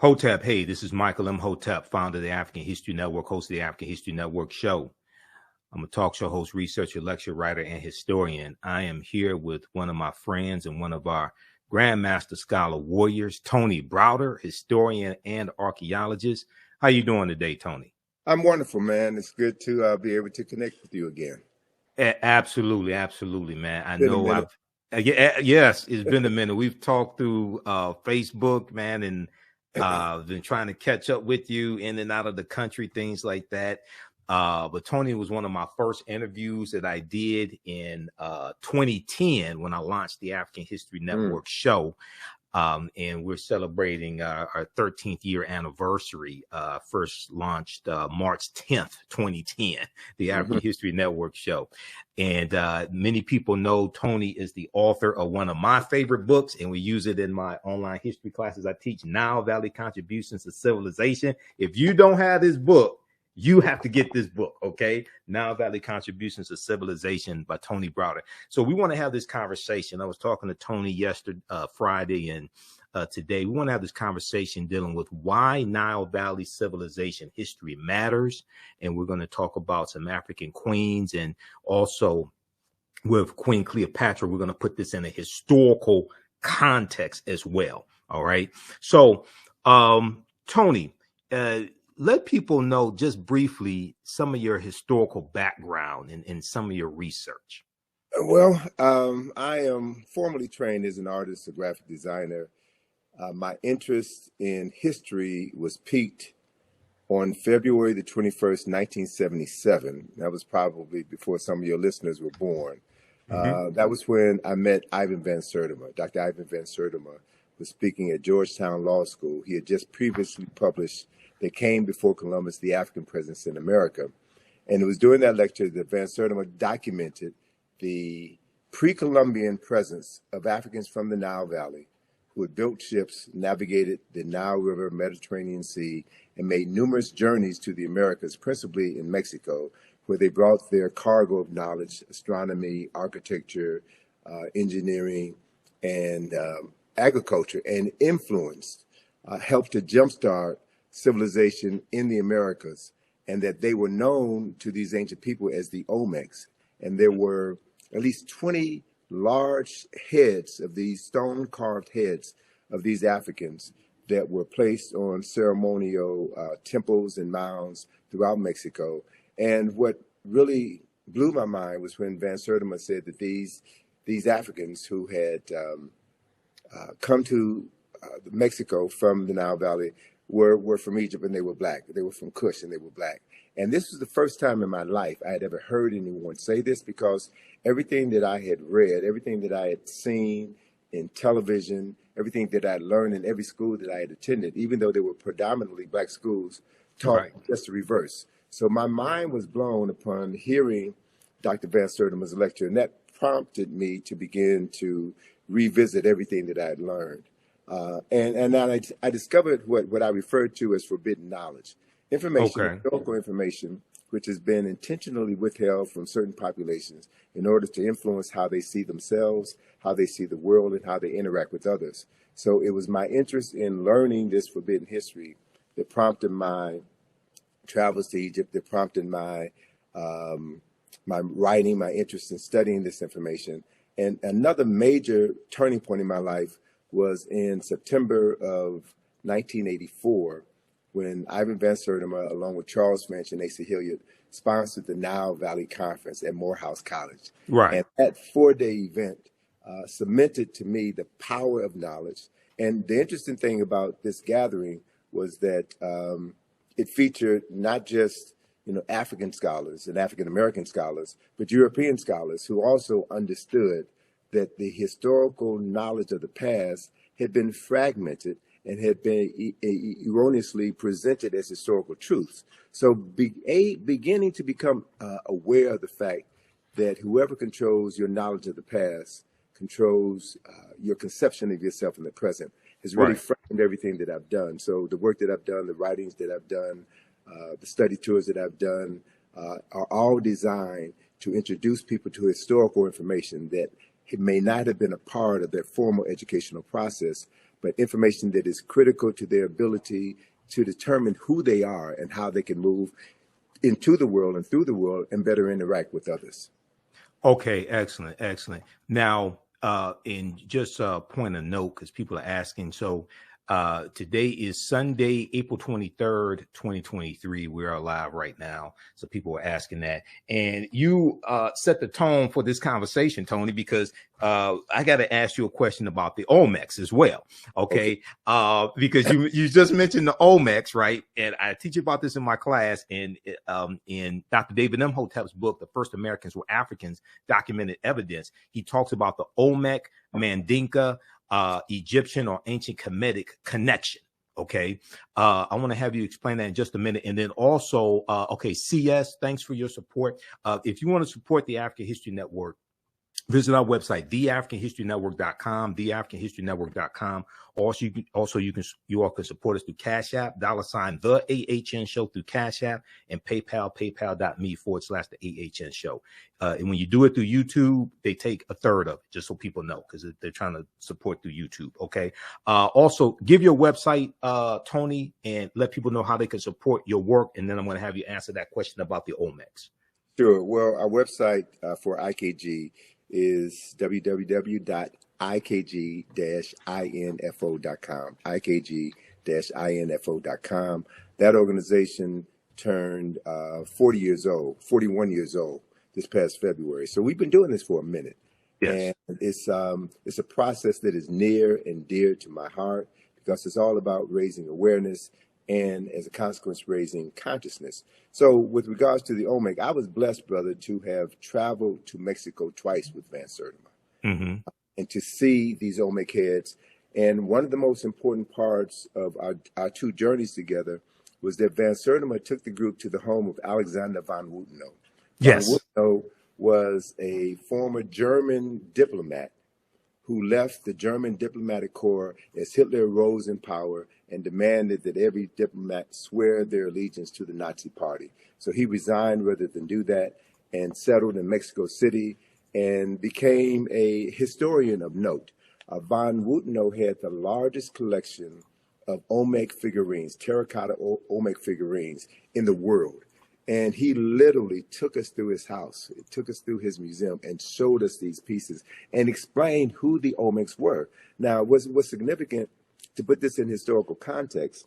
Hotep, hey, this is Michael Imhotep, founder of the African History Network, host of the African History Network show. I'm a talk show host, researcher, lecturer, writer, and historian. I am here with one of my friends and one of our Grandmaster Scholar warriors, Tony Browder, historian and archaeologist. How you doing today, Tony? I'm wonderful, man. It's good to be able to connect with you again. Absolutely, man. I know yes, it's been a minute. We've talked through Facebook, man, and been trying to catch up with you in and out of the country, things like that. But Tony was one of my first interviews that I did in 2010 when I launched the African History Network show. And we're celebrating our 13th year anniversary, first launched March 10th, 2010, the African History Network show. And many people know Tony is the author of one of my favorite books, and we use it in my online history classes. I teach Nile Valley Contributions to Civilization. If you don't have this book, you have to get this book, okay? Nile Valley Contributions to Civilization by Tony Browder. So we want to have this conversation. I was talking to Tony yesterday, Friday, and today. We want to have this conversation dealing with why Nile Valley civilization history matters. And we're going to talk about some African queens, and also with Queen Cleopatra, we're going to put this in a historical context as well. All right. So, Tony, let people know just briefly some of your historical background and some of your research. Well, I am formally trained as an artist, a graphic designer. My interest in history was piqued on February the 21st, 1977. That was probably before some of your listeners were born. That was when I met Ivan Van Sertima. Dr. Ivan Van Sertima was speaking at Georgetown Law School. He had just previously published They Came Before Columbus, the African Presence in America. And it was during that lecture that Van Sertima documented the pre-Columbian presence of Africans from the Nile Valley who had built ships, navigated the Nile River, Mediterranean Sea, and made numerous journeys to the Americas, principally in Mexico, where they brought their cargo of knowledge, astronomy, architecture, engineering, and agriculture, and influenced, helped to jumpstart civilization in the Americas, and that they were known to these ancient people as the Olmecs. And there were at least 20 large heads of these stone-carved heads of these Africans that were placed on ceremonial temples and mounds throughout Mexico. And what really blew my mind was when Van Sertima said that these Africans who had come to Mexico from the Nile Valley were from Egypt, and they were black. They were from Kush, and they were black. And this was the first time in my life I had ever heard anyone say this, because everything that I had read, everything that I had seen in television, everything that I had learned in every school that I had attended, even though they were predominantly black schools, taught just the reverse. So my mind was blown upon hearing Dr. Van Sertima's lecture, and that prompted me to begin to revisit everything that I had learned. And then I discovered what I referred to as forbidden knowledge. Information, historical information, which has been intentionally withheld from certain populations in order to influence how they see themselves, how they see the world, and how they interact with others. So it was my interest in learning this forbidden history that prompted my travels to Egypt, that prompted my my writing, my interest in studying this information. And another major turning point in my life was in September of 1984, when Ivan Van Sertima, along with Charles French and Asa Hilliard, sponsored the Nile Valley Conference at Morehouse College. And that 4-day event cemented to me the power of knowledge. And the interesting thing about this gathering was that it featured not just African scholars and African American scholars, but European scholars who also understood that the historical knowledge of the past had been fragmented and had been erroneously presented as historical truths. So beginning to become aware of the fact that whoever controls your knowledge of the past controls your conception of yourself in the present has really framed everything that I've done. So the work that I've done, the writings that I've done, the study tours that I've done are all designed to introduce people to historical information that it may not have been a part of their formal educational process, but information that is critical to their ability to determine who they are and how they can move into the world and through the world and better interact with others. Okay, excellent, excellent. Now, in just a point of note, because people are asking, so today is Sunday, April 23rd, 2023. We are live right now. So people are asking that. And you set the tone for this conversation, Tony, because I got to ask you a question about the Olmecs as well. Okay. Because you just mentioned the Olmecs, right? And I teach about this in my class in Dr. David Imhotep's book, The First Americans Were Africans, Documented Evidence. He talks about the Olmec, Mandinka, Egyptian or ancient Kemetic connection. Okay. I want to have you explain that in just a minute. And then also, okay, CS, thanks for your support. If you want to support the African History Network, visit our website, theafricanhistorynetwork.com, theafricanhistorynetwork.com. Also, you all can support us through Cash App, $ the AHN Show through Cash App, and PayPal, paypal.me/the AHN Show. And when you do it through YouTube, they take a third of it, just so people know, because they're trying to support through YouTube. Okay. Also, give your website, Tony, and let people know how they can support your work. And then I'm going to have you answer that question about the Olmecs. Sure. Well, our website for IKG is www.ikg-info.com, ikg-info.com. That organization turned 41 years old this past February. So we've been doing this for a minute. Yes. And it's a process that is near and dear to my heart, because it's all about raising awareness and, as a consequence, raising consciousness. So with regards to the Olmec, I was blessed, brother, to have traveled to Mexico twice with Van Sertima, and to see these Olmec heads. And one of the most important parts of our two journeys together was that Van Sertima took the group to the home of Alexander von Wutenow. Yes. Von Wutenow was a former German diplomat who left the German diplomatic corps as Hitler rose in power and demanded that every diplomat swear their allegiance to the Nazi party. So he resigned rather than do that and settled in Mexico City and became a historian of note. Von Wutenow had the largest collection of Olmec figurines, terracotta Olmec figurines in the world. And he literally took us through his house, took us through his museum, and showed us these pieces and explained who the Olmecs were. Now, what's significant, to put this in historical context,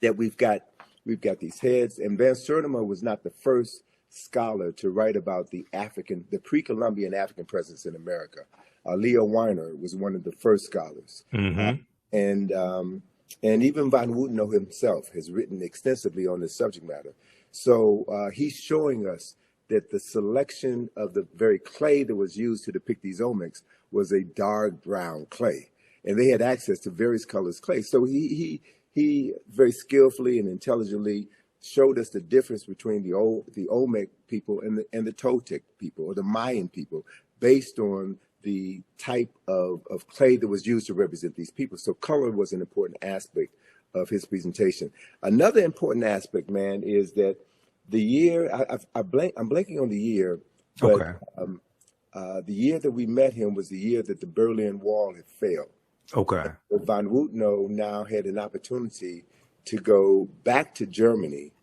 that we've got these heads, and Van Sertima was not the first scholar to write about the pre-Columbian African presence in America. Leo Weiner was one of the first scholars, and even Von Wutenow himself has written extensively on this subject matter. So he's showing us that the selection of the very clay that was used to depict these Olmecs was a dark brown clay, and they had access to various colors clay. So he very skillfully and intelligently showed us the difference between the Olmec people and the Toltec people or the Mayan people based on the type of clay that was used to represent these people. So color was an important aspect of his presentation. Another important aspect, man, is that the year, I'm blanking on the year, but the year that we met him was the year that the Berlin Wall had failed. Okay. So Von Wutenow now had an opportunity to go back to Germany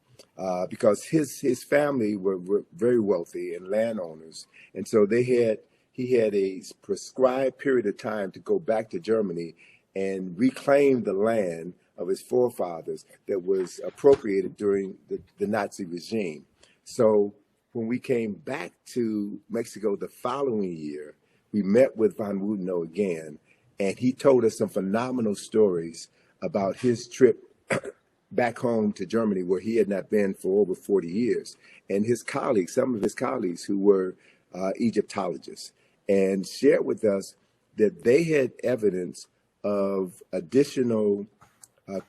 because his family were very wealthy and landowners. And so he had a prescribed period of time to go back to Germany and reclaim the land of his forefathers that was appropriated during the Nazi regime. So when we came back to Mexico the following year, we met with Von Wutenow again, and he told us some phenomenal stories about his trip back home to Germany, where he had not been for over 40 years. And his colleagues, some of his colleagues who were Egyptologists, and shared with us that they had evidence of additional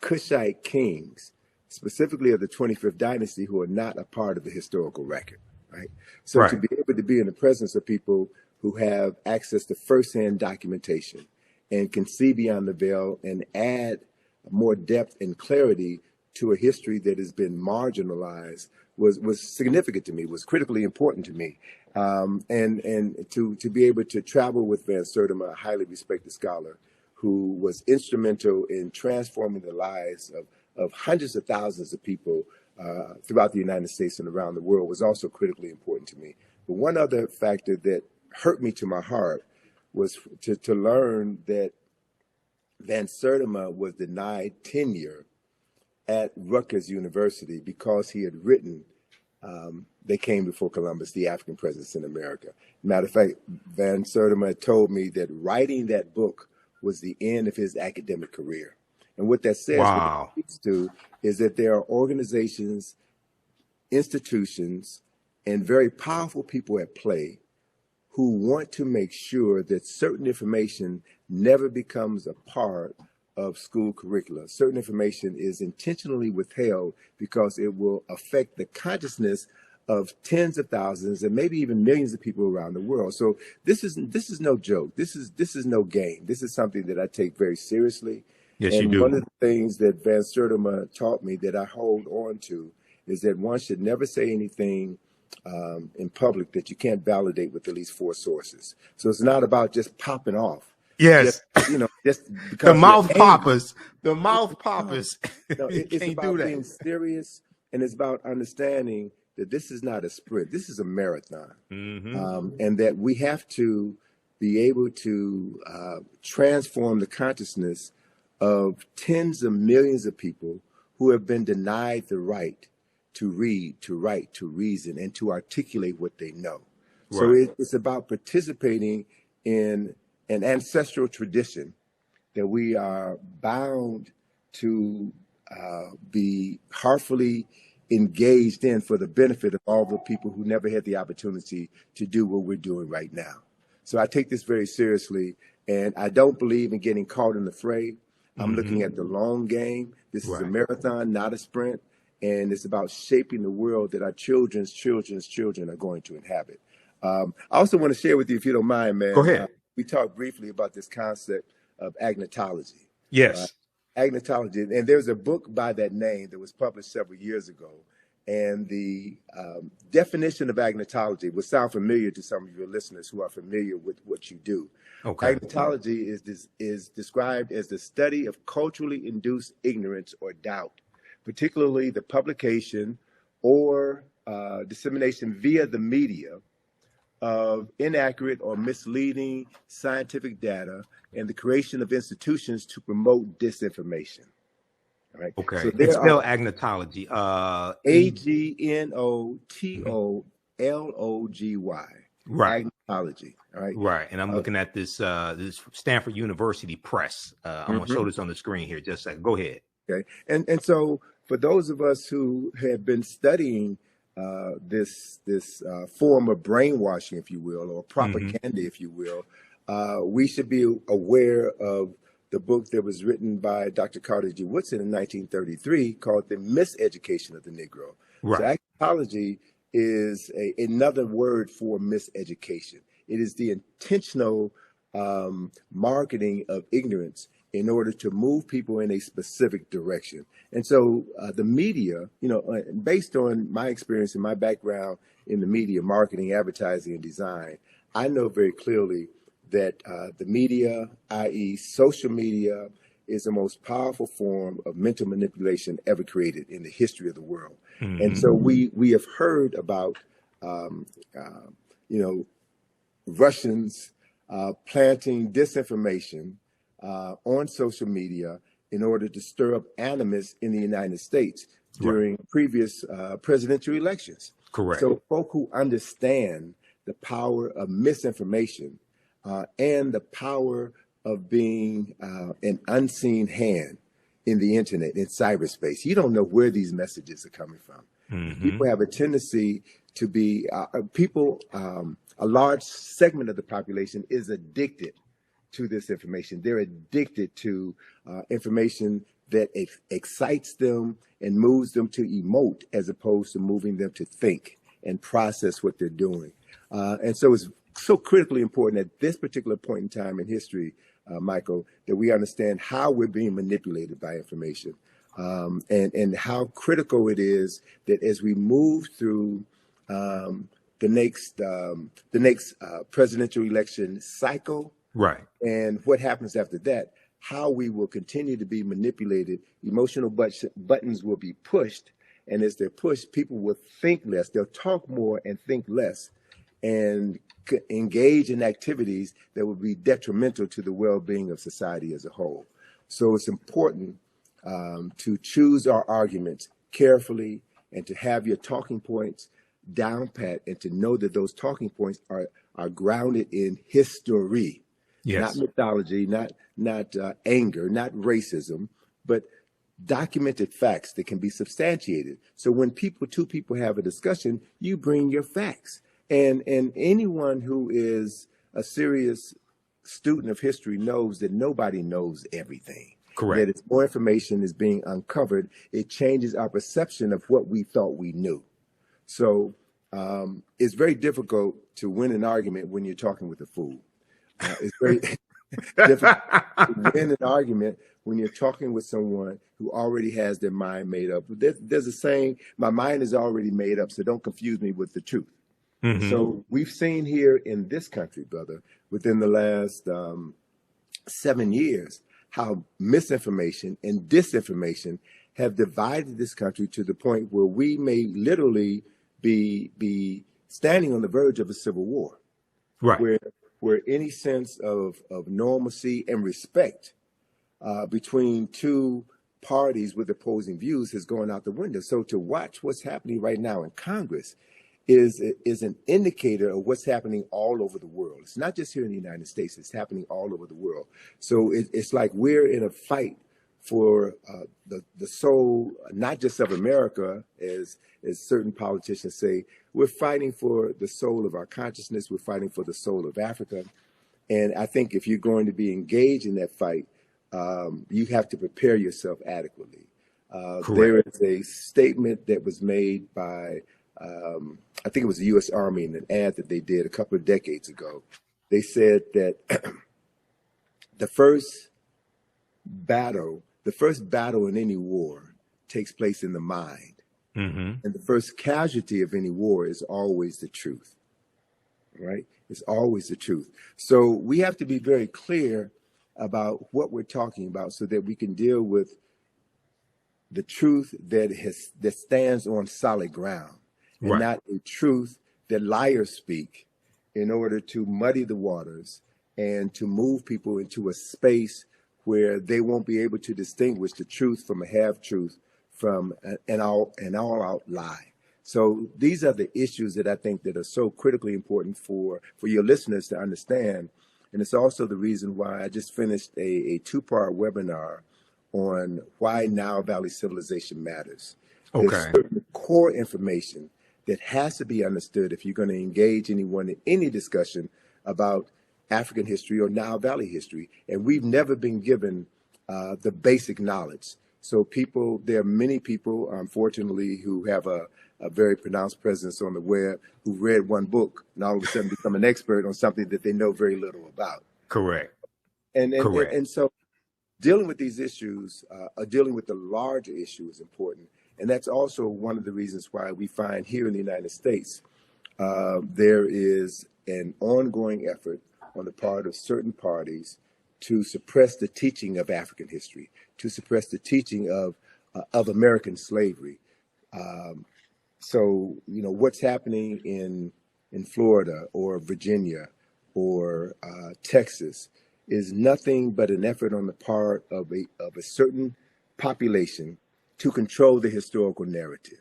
Kushite kings, specifically of the 25th dynasty, who are not a part of the historical record, right? So to be able to be in the presence of people who have access to firsthand documentation and can see beyond the veil and add more depth and clarity to a history that has been marginalized was significant to me, was critically important to me. And to be able to travel with Van Sertima, a highly respected scholar, who was instrumental in transforming the lives of hundreds of thousands of people throughout the United States and around the world, was also critically important to me. But one other factor that hurt me to my heart was to learn that Van Sertima was denied tenure at Rutgers University because he had written They Came Before Columbus, the African Presence in America. Matter of fact, Van Sertima told me that writing that book was the end of his academic career. And what that says, Wow. what it speaks to, is that there are organizations, institutions, and very powerful people at play who want to make sure that certain information never becomes a part of school curricula. Certain information is intentionally withheld because it will affect the consciousness of tens of thousands and maybe even millions of people around the world. So this is no joke. This is no game. This is something that I take very seriously. Yes, and you do. One of the things that Van Sertima taught me that I hold on to is that one should never say anything in public that you can't validate with at least 4 sources. So it's not about just popping off. Yes. Just because The mouth poppers. The mouth poppers. No, it's about being serious, and it's about understanding that this is not a sprint. This is a marathon. And that we have to be able to transform the consciousness of tens of millions of people who have been denied the right to read, to write, to reason, and to articulate what they know. Right. So it's about participating in an ancestral tradition that we are bound to be heartfully engaged in for the benefit of all the people who never had the opportunity to do what we're doing right now. So I take this very seriously, and I don't believe in getting caught in the fray. I'm looking at the long game. This is a marathon, not a sprint. And it's about shaping the world that our children's children are going to inhabit. I also want to share with you, if you don't mind, man. Go ahead. We talked briefly about this concept of agnotology. Yes. Agnotology. And there's a book by that name that was published several years ago. And the definition of agnotology will sound familiar to some of your listeners who are familiar with what you do. Okay. Agnotology is described as the study of culturally induced ignorance or doubt, particularly the publication or dissemination via the media of inaccurate or misleading scientific data and the creation of institutions to promote disinformation. All right. Okay. So it's spelled agnotology. agnotology. Right. Agnotology. All right. Right. And I'm looking at this Stanford University Press. I'm going to show this on the screen here. Just a second. Go ahead. Okay. And so for those of us who have been studying this form of brainwashing, if you will, or propaganda, if you will, we should be aware of the book that was written by Dr. Carter G. Woodson in 1933 called The Miseducation of the Negro. Right. So agnotology is another word for miseducation. It is the intentional marketing of ignorance in order to move people in a specific direction. And so the media, based on my experience and my background in the media, marketing, advertising, and design, I know very clearly that the media, i.e. social media, is the most powerful form of mental manipulation ever created in the history of the world. And so we have heard about, Russians planting disinformation on social media in order to stir up animus in the United States during previous presidential elections. Correct. So folk who understand the power of misinformation and the power of being an unseen hand in the internet, in cyberspace. You don't know where these messages are coming from. People have a tendency to be, a large segment of the population is addicted to this information. They're addicted to information that excites them and moves them to emote as opposed to moving them to think and process what they're doing. And so it's so critically important at this particular point in time in history, Michael, that we understand how we're being manipulated by information, and how critical it is that as we move through the next presidential election cycle, right, and what happens after that, how we will continue to be manipulated. Emotional buttons will be pushed. And as they're pushed, people will think less. They'll talk more and think less and engage in activities that will be detrimental to the well-being of society as a whole. So it's important to choose our arguments carefully and to have your talking points down pat and to know that those talking points are grounded in history, Yes. not mythology, not anger, not racism, but documented facts that can be substantiated. So when two people have a discussion, you bring your facts. And anyone who is a serious student of history knows that nobody knows everything. Correct. That as more information is being uncovered, it changes our perception of what we thought we knew. So it's very difficult to win an argument when you're talking with a fool. It's very difficult to win an argument when you're talking with someone who already has their mind made up. There's a saying, my mind is already made up, so don't confuse me with the truth. Mm-hmm. So we've seen here in this country, brother, within the last 7 years, how misinformation and disinformation have divided this country to the point where we may literally be standing on the verge of a civil war. Right. Where any sense of normalcy and respect between two parties with opposing views has gone out the window. So to watch what's happening right now in Congress is an indicator of what's happening all over the world. It's not just here in the United States, it's happening all over the world. So it's like we're in a fight for the soul, not just of America, as certain politicians say. We're fighting for the soul of our consciousness. We're fighting for the soul of Africa. And I think if you're going to be engaged in that fight, you have to prepare yourself adequately. There is a statement that was made by, I think it was the U.S. Army in an ad that they did a couple of decades ago. They said that the first battle in any war takes place in the mind. Mm-hmm. And the first casualty of any war is always the truth, right? It's always the truth. So we have to be very clear about what we're talking about so that we can deal with the truth that stands on solid ground, and right, not a truth that liars speak in order to muddy the waters and to move people into a space where they won't be able to distinguish the truth from a half-truth from an all-out lie. So these are the issues that I think that are so critically important for your listeners to understand. And it's also the reason why I just finished a two-part webinar on why Nile Valley civilization matters. Okay. There's certain core information that has to be understood if you're going to engage anyone in any discussion about African history or Nile Valley history. And we've never been given the basic knowledge. So there are many people, unfortunately, who have a very pronounced presence on the web, who read one book and all of a sudden become an expert on something that they know very little about. Correct. Correct. And so dealing with these issues, dealing with the larger issue is important. And that's also one of the reasons why we find here in the United States, there is an ongoing effort on the part of certain parties to suppress the teaching of African history, to suppress the teaching of American slavery. So, what's happening in Florida or Virginia or Texas is nothing but an effort on the part of a certain population to control the historical narrative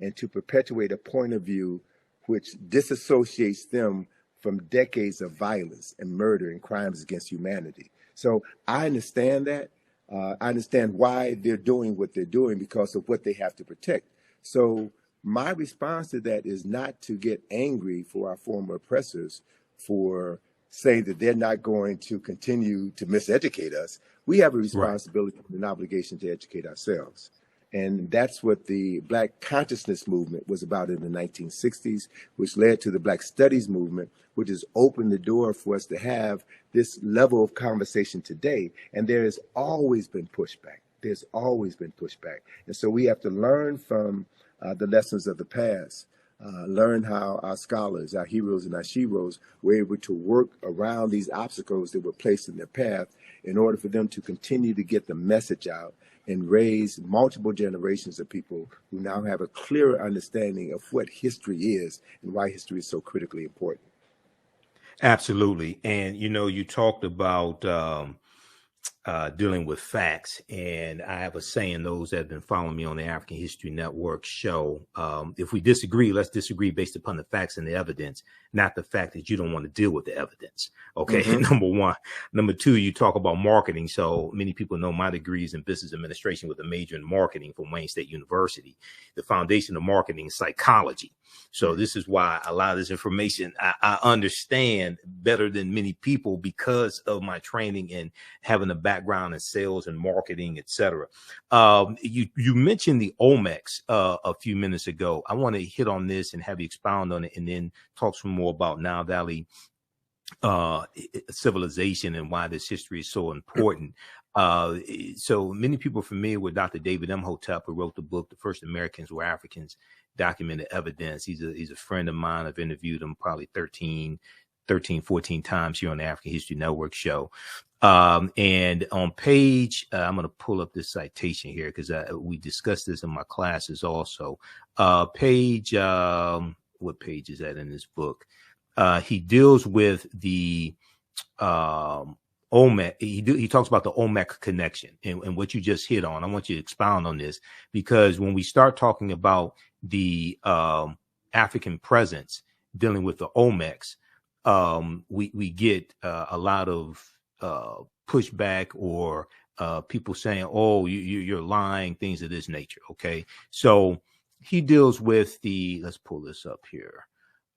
and to perpetuate a point of view which disassociates them from decades of violence and murder and crimes against humanity. So I understand that. I understand why they're doing what they're doing because of what they have to protect. So my response to that is not to get angry for our former oppressors for saying that they're not going to continue to miseducate us. We have a responsibility and an obligation to educate ourselves. And that's what the Black consciousness movement was about in the 1960s, which led to the Black studies movement, which has opened the door for us to have this level of conversation today. And there has always been pushback. There's always been pushback. And so we have to learn from the lessons of the past, learn how our scholars, our heroes and our sheroes were able to work around these obstacles that were placed in their path in order for them to continue to get the message out and raise multiple generations of people who now have a clearer understanding of what history is and why history is so critically important. Absolutely. And, you talked about dealing with facts. And I have a saying, those that have been following me on the African History Network show, if we disagree, let's disagree based upon the facts and the evidence, not the fact that you don't want to deal with the evidence. Okay. Mm-hmm. Number one. Number two, you talk about marketing. So many people know my degree is in business administration with a major in marketing from Wayne State University. The foundation of marketing is psychology. So this is why a lot of this information I understand better than many people because of my training and having a background in sales and marketing, et cetera. You mentioned the Olmecs a few minutes ago. I want to hit on this and have you expound on it and then talk some more about Nile Valley civilization and why this history is so important. So many people are familiar with Dr. David Imhotep, who wrote the book, The First Americans Were Africans, Documented Evidence. He's a friend of mine. I've interviewed him probably 14 times here on the African History Network show. And on page, I'm going to pull up this citation here because we discussed this in my classes also. What page is that in this book? He deals with the Olmec. He talks about the Olmec connection and what you just hit on. I want you to expound on this because when we start talking about the African presence dealing with the Olmecs, we get a lot of pushback or people saying, "Oh, you're lying," things of this nature. Okay, so he deals with let's pull this up here.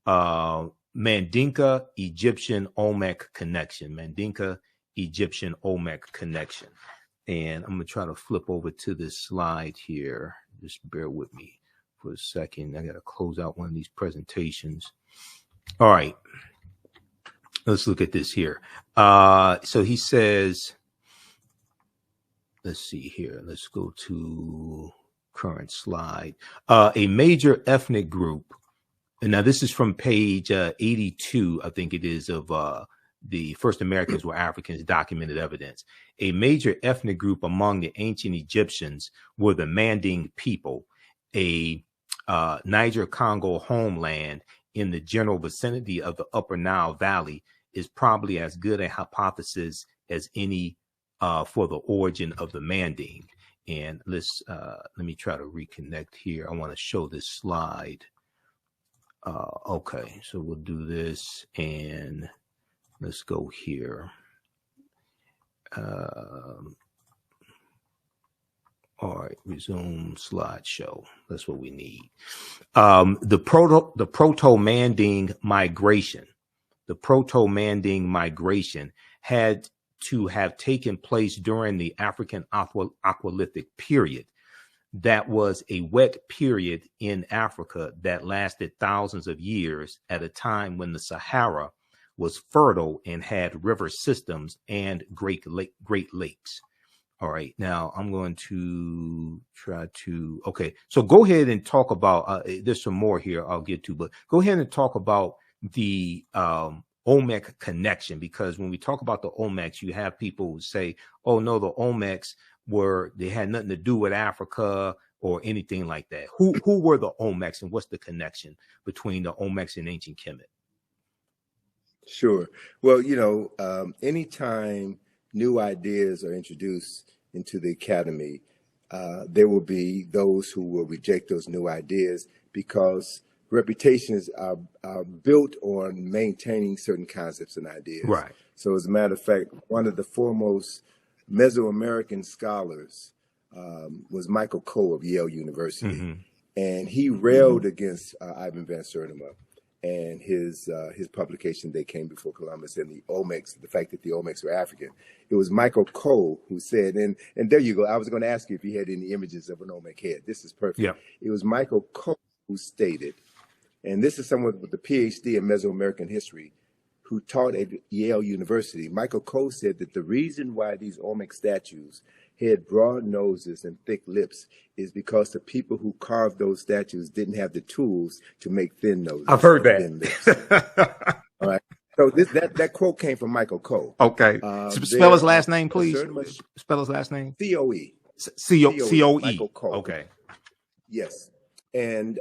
Mandinka Egyptian Olmec connection. Mandinka Egyptian Olmec connection. And I'm going to try to flip over to this slide here. Just bear with me for a second. I got to close out one of these presentations. All right. Let's look at this here. So he says, let's see here. Let's go to current slide. A major ethnic group. And now this is from page 82, I think it is, of the First Americans Were Africans, Documented Evidence. A major ethnic group among the ancient Egyptians were the Manding people, a Niger-Congo homeland in the general vicinity of the Upper Nile Valley is probably as good a hypothesis as any for the origin of the Manding. And let me try to reconnect here. I want to show this slide. Okay, so we'll do this and let's go here. All right, resume slideshow. That's what we need. The proto-Manding migration. The proto-Manding migration had to have taken place during the African Aqualithic period. That was a wet period in Africa that lasted thousands of years at a time when the Sahara was fertile and had river systems and great lakes. All right. Now I'm going to try to. OK, so go ahead and talk about there's some more here I'll get to, but go ahead and talk about the Olmec connection, because when we talk about the Olmecs, you have people who say, oh, no, the Olmecs they had nothing to do with Africa or anything like that. Who were the Olmecs and what's the connection between the Olmecs and ancient Kemet? Sure. Well, anytime new ideas are introduced into the academy, there will be those who will reject those new ideas because reputations are built on maintaining certain concepts and ideas. Right. So as a matter of fact, one of the foremost Mesoamerican scholars was Michael Coe of Yale University. Mm-hmm. And he railed against Ivan Van Sertima and his publication, They Came Before Columbus, and the Olmecs, the fact that the Olmecs were African. It was Michael Coe who said, and there you go. I was going to ask you if you had any images of an Olmec head. This is perfect. Yeah. It was Michael Coe who stated, and this is someone with a PhD in Mesoamerican history who taught at Yale University. Michael Coe said that the reason why these Olmec statues had broad noses and thick lips is because the people who carved those statues didn't have the tools to make thin noses. I've heard that. All right. So that quote came from Michael Coe. Okay. Spell his last name, please. Spell his last name. C-O-E. C-O-E. Michael Coe. Okay. Yes. And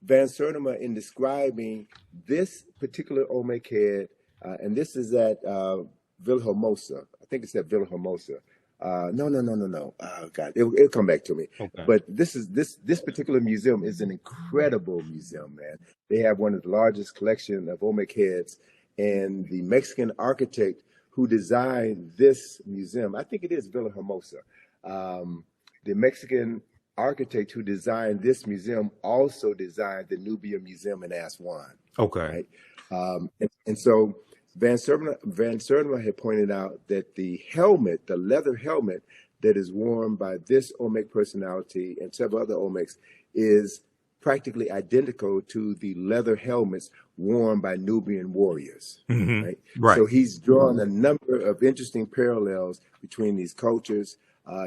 Van Sertima, in describing this particular Olmec head, and this is at Villahermosa. I think it's at Villahermosa. No. Oh, God, it'll come back to me. Okay. But this particular museum is an incredible museum, man. They have one of the largest collection of Olmec heads, and the Mexican architect who designed this museum, I think it is Villahermosa. The Mexican architect who designed this museum also designed the Nubia Museum in Aswan. Okay. Right? And so Van Sertima had pointed out that the helmet, the leather helmet that is worn by this Olmec personality and several other Olmecs is practically identical to the leather helmets worn by Nubian warriors. Mm-hmm. Right? So he's drawn a number of interesting parallels between these cultures.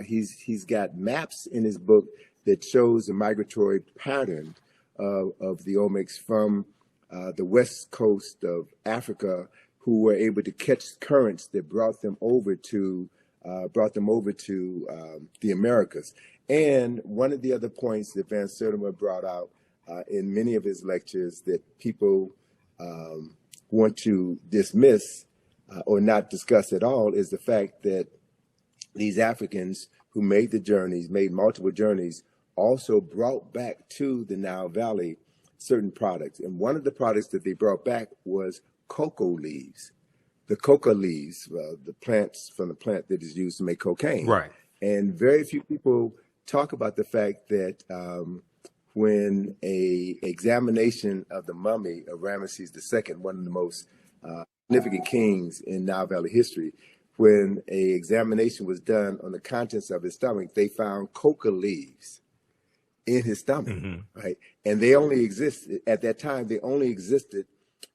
He's got maps in his book that shows the migratory pattern of the Olmecs from the west coast of Africa, who were able to catch currents that brought them over to the Americas. And one of the other points that Van Sertima brought out in many of his lectures that people want to dismiss or not discuss at all is the fact that these Africans who made multiple journeys, also brought back to the Nile Valley certain products. And one of the products that they brought back was cocoa leaves. The coca leaves, the plants from the plant that is used to make cocaine. Right. And very few people talk about the fact that when a examination of the mummy of Ramesses II, one of the most significant kings in Nile Valley history, when a examination was done on the contents of his stomach, they found coca leaves in his stomach, right? And they only existed at that time. They only existed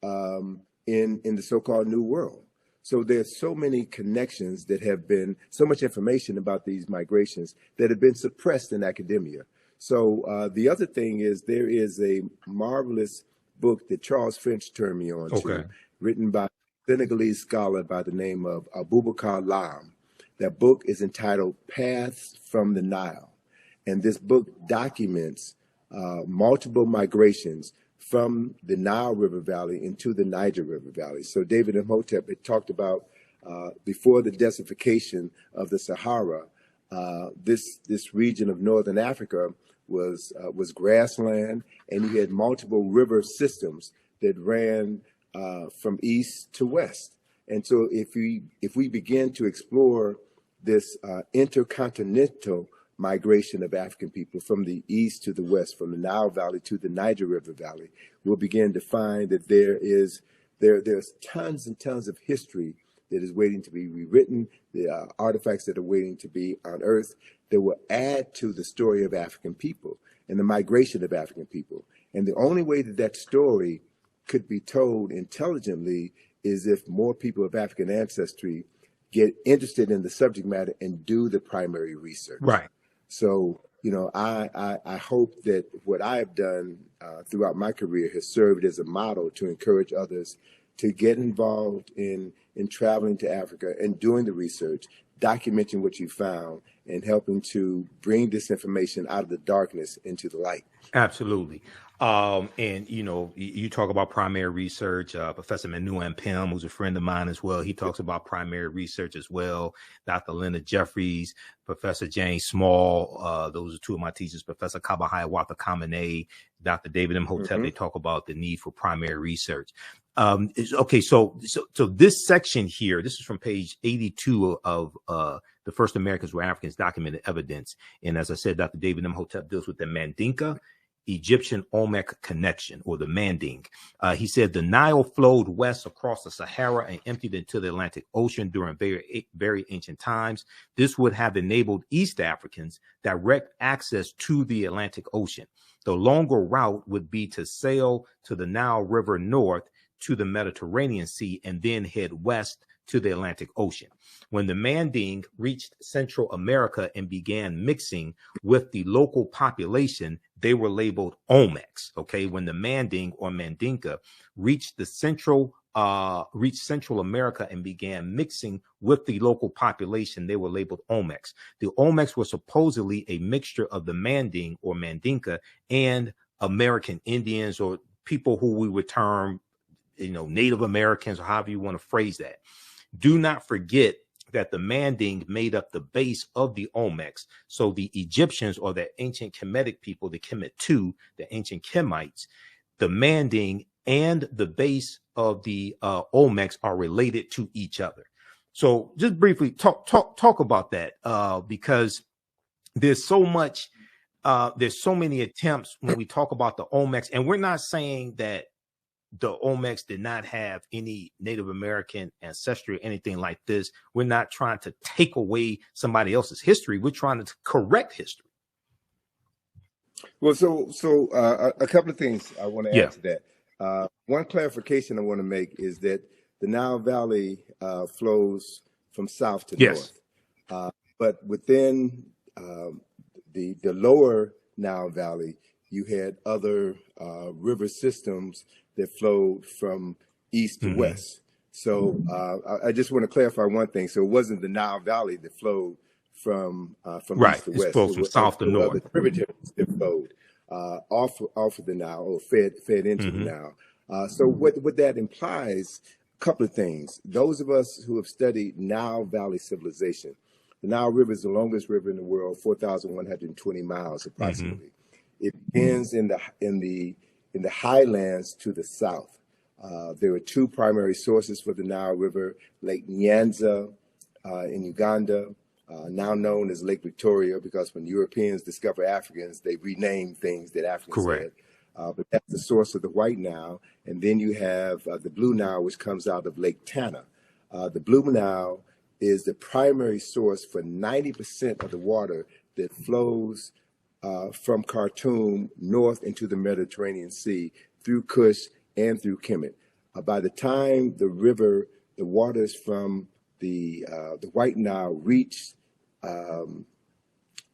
in the so-called New World. So there's so many connections that have been, so much information about these migrations that have been suppressed in academia. So the other thing is there is a marvelous book that Charles Finch turned me on to, written by a Senegalese scholar by the name of Abubakar Lam. That book is entitled Paths from the Nile. And this book documents multiple migrations from the Nile River Valley into the Niger River Valley. So David Imhotep had talked about before the desertification of the Sahara, this region of northern Africa was grassland, and you had multiple river systems that ran from east to west. And so if we begin to explore this intercontinental migration of African people from the east to the west, from the Nile Valley to the Niger River Valley, we'll begin to find that there's tons and tons of history that is waiting to be rewritten, the artifacts that are waiting to be unearthed that will add to the story of African people and the migration of African people. And the only way that that story could be told intelligently is if more people of African ancestry get interested in the subject matter and do the primary research. Right. So, you know, I hope that what I have done throughout my career has served as a model to encourage others to get involved in traveling to Africa and doing the research, documenting what you found, and helping to bring this information out of the darkness into the light. Absolutely. And, you know, you talk about primary research. Professor Manu Pim, who's a friend of mine as well, he talks about primary research as well. Dr. Leonard Jeffries, Professor James Small, those are two of my teachers, Professor Kabahaya Wata Kamene, Dr. David Imhotep, they talk about the need for primary research. Okay, so this section here, this is from page 82 of The First Americans Were Africans, Documented Evidence. And as I said, Dr. David Imhotep deals with the Mandinka Egyptian Olmec connection, or the Manding. He said the Nile flowed west across the Sahara and emptied into the Atlantic Ocean during very ancient times. This would have enabled East Africans direct access to the Atlantic Ocean. The longer route would be to sail to the Nile River north to the Mediterranean Sea and then head west to the Atlantic Ocean. When the Manding reached Central America and began mixing with the local population, they were labeled Olmecs. Okay, when the Manding or Mandinka reached the Central reached Central America and began mixing with the local population, they were labeled Olmecs. The Olmecs were supposedly a mixture of the Manding or Mandinka and American Indians, or people who we would term, Native Americans, or however you want to phrase that. Do not forget that the Manding made up the base of the Olmecs. So the Egyptians, or the ancient Kemetic people, the Kemet II, the ancient Kemites, the Manding and the base of the Olmecs are related to each other. So just briefly talk about that, because there's so much, there's so many attempts when we talk about the Olmecs, and we're not saying that the Olmecs did not have any Native American ancestry or anything like this. We're not trying to take away somebody else's history. We're trying to correct history. Well, so a couple of things I want to add to that. One clarification I want to make is that the Nile Valley flows from south to north, but within the lower Nile Valley, you had other river systems that flowed from east to west. So I just want to clarify one thing. So it wasn't the Nile Valley that flowed from east to west. It flows from south to north. The tributaries that flowed off of the Nile, or fed into the Nile. So what that implies, a couple of things. Those of us who have studied Nile Valley civilization, the Nile River is the longest river in the world, 4,120 miles approximately. It begins in the highlands to the south. There are two primary sources for the Nile River: Lake Nyanza in Uganda, now known as Lake Victoria, because when Europeans discover Africans, they rename things that Africans had. But that's the source of the White Nile. And then you have the Blue Nile, which comes out of Lake Tana. The Blue Nile is the primary source for 90% of the water that flows from Khartoum north into the Mediterranean Sea through Kush and through Kemet. By the time the waters from the White Nile reach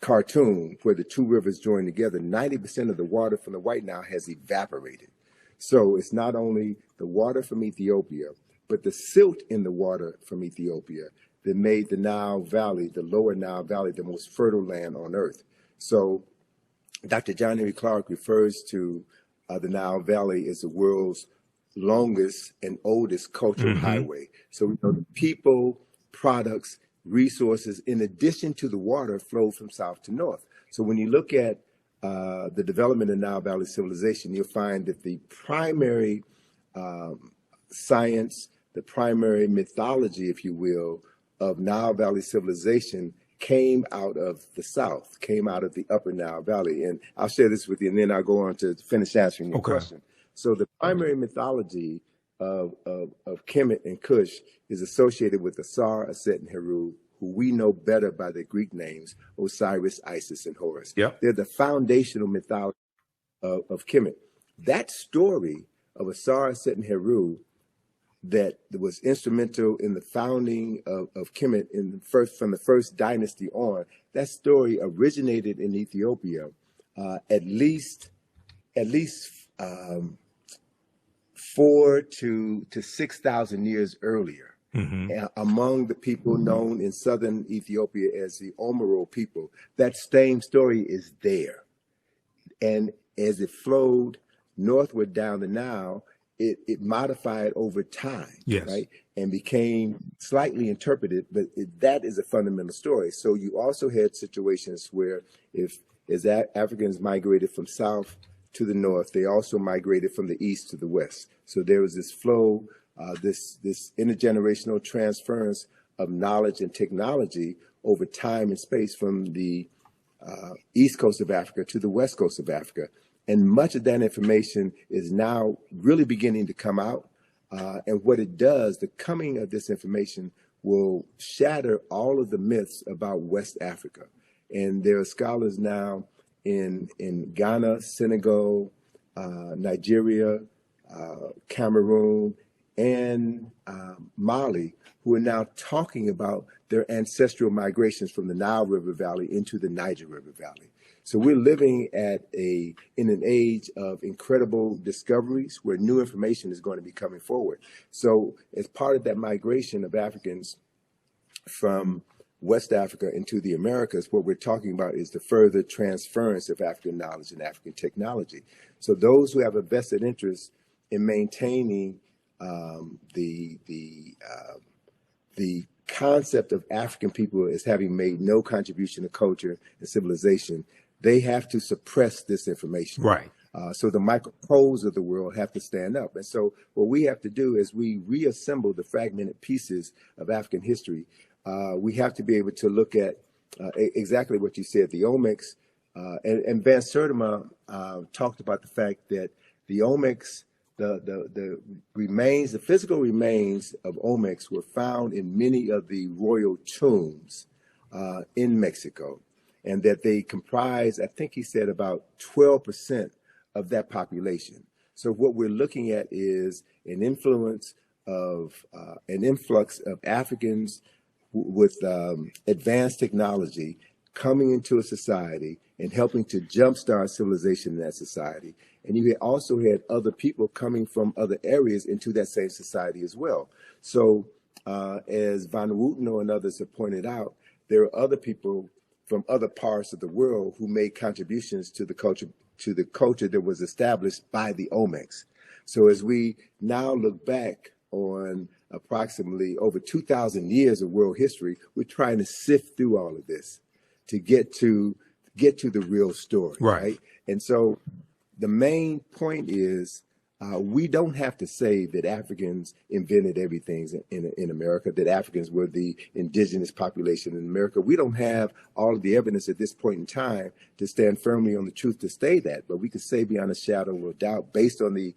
Khartoum, where the two rivers join together, 90% of the water from the White Nile has evaporated. So it's not only the water from Ethiopia, but the silt in the water from Ethiopia that made the Nile Valley, the lower Nile Valley, the most fertile land on earth. So Dr. John Henry Clark refers to the Nile Valley as the world's longest and oldest cultural highway. So we know the people, products, resources, in addition to the water, flow from south to north. So when you look at the development of Nile Valley civilization, you'll find that the primary science, the primary mythology, if you will, of Nile Valley civilization came out of the south, came out of the upper Nile Valley. And I'll share this with you, and then I'll go on to finish answering your question. So the primary mythology of Kemet and Kush is associated with Asar, Aset, and Heru, who we know better by their Greek names, Osiris, Isis, and Horus. They're the foundational mythology of Kemet. That story of Asar, Aset, and Heru that was instrumental in the founding of Kemet from the first dynasty on, that story originated in Ethiopia at least 4,000 to 6,000 years earlier, among the people known in southern Ethiopia as the Omoro people. That same story is there. And as it flowed northward down the Nile, it modified over time, right? And became slightly interpreted, but that is a fundamental story. So you also had situations where as Africans migrated from south to the north, they also migrated from the east to the west. So there was this flow, this intergenerational transference of knowledge and technology over time and space from the east coast of Africa to the west coast of Africa. And much of that information is now really beginning to come out. And what it does, the coming of this information will shatter all of the myths about West Africa. And there are scholars now in Ghana, Senegal, Nigeria, Cameroon, and Mali, who are now talking about their ancestral migrations from the Nile River Valley into the Niger River Valley. So we're living in an age of incredible discoveries where new information is going to be coming forward. So as part of that migration of Africans from West Africa into the Americas, what we're talking about is the further transference of African knowledge and African technology. So those who have a vested interest in maintaining the concept of African people as having made no contribution to culture and civilization, they have to suppress this information. Right. So the Michael Coles of the world have to stand up. And so what we have to do is we reassemble the fragmented pieces of African history. We have to be able to look at exactly what you said, the Olmecs. And Van Sertima talked about the fact that the Olmecs, the remains, the physical remains of Olmecs were found in many of the royal tombs in Mexico, and that they comprise, I think he said, about 12% of that population. So what we're looking at is an influx of Africans with advanced technology coming into a society and helping to jumpstart civilization in that society. And you also had other people coming from other areas into that same society as well. So as Van Wooteno and others have pointed out, there are other people from other parts of the world who made contributions to the culture that was established by the Olmecs. So as we now look back on approximately over 2,000 years of world history, we're trying to sift through all of this to get to the real story, right? And so the main point is we don't have to say that Africans invented everything in America, that Africans were the indigenous population in America. We don't have all of the evidence at this point in time to stand firmly on the truth to say that, but we can say beyond a shadow of a doubt, based on the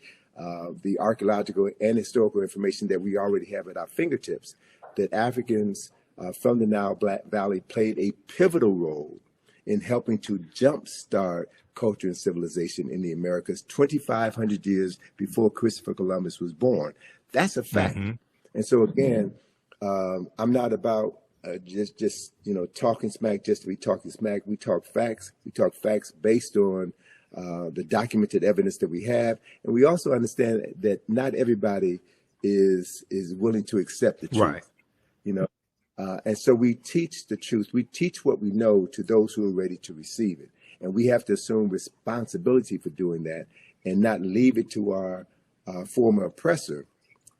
archaeological and historical information that we already have at our fingertips, that Africans from the Nile Valley played a pivotal role in helping to jumpstart culture and civilization in the Americas 2,500 years before Christopher Columbus was born. That's a fact. Mm-hmm. And so again, I'm not about just talking smack just to be talking smack. We talk facts. We talk facts based on the documented evidence that we have, and we also understand that not everybody is willing to accept the truth. Right. And so we teach the truth. We teach what we know to those who are ready to receive it. And we have to assume responsibility for doing that and not leave it to our former oppressor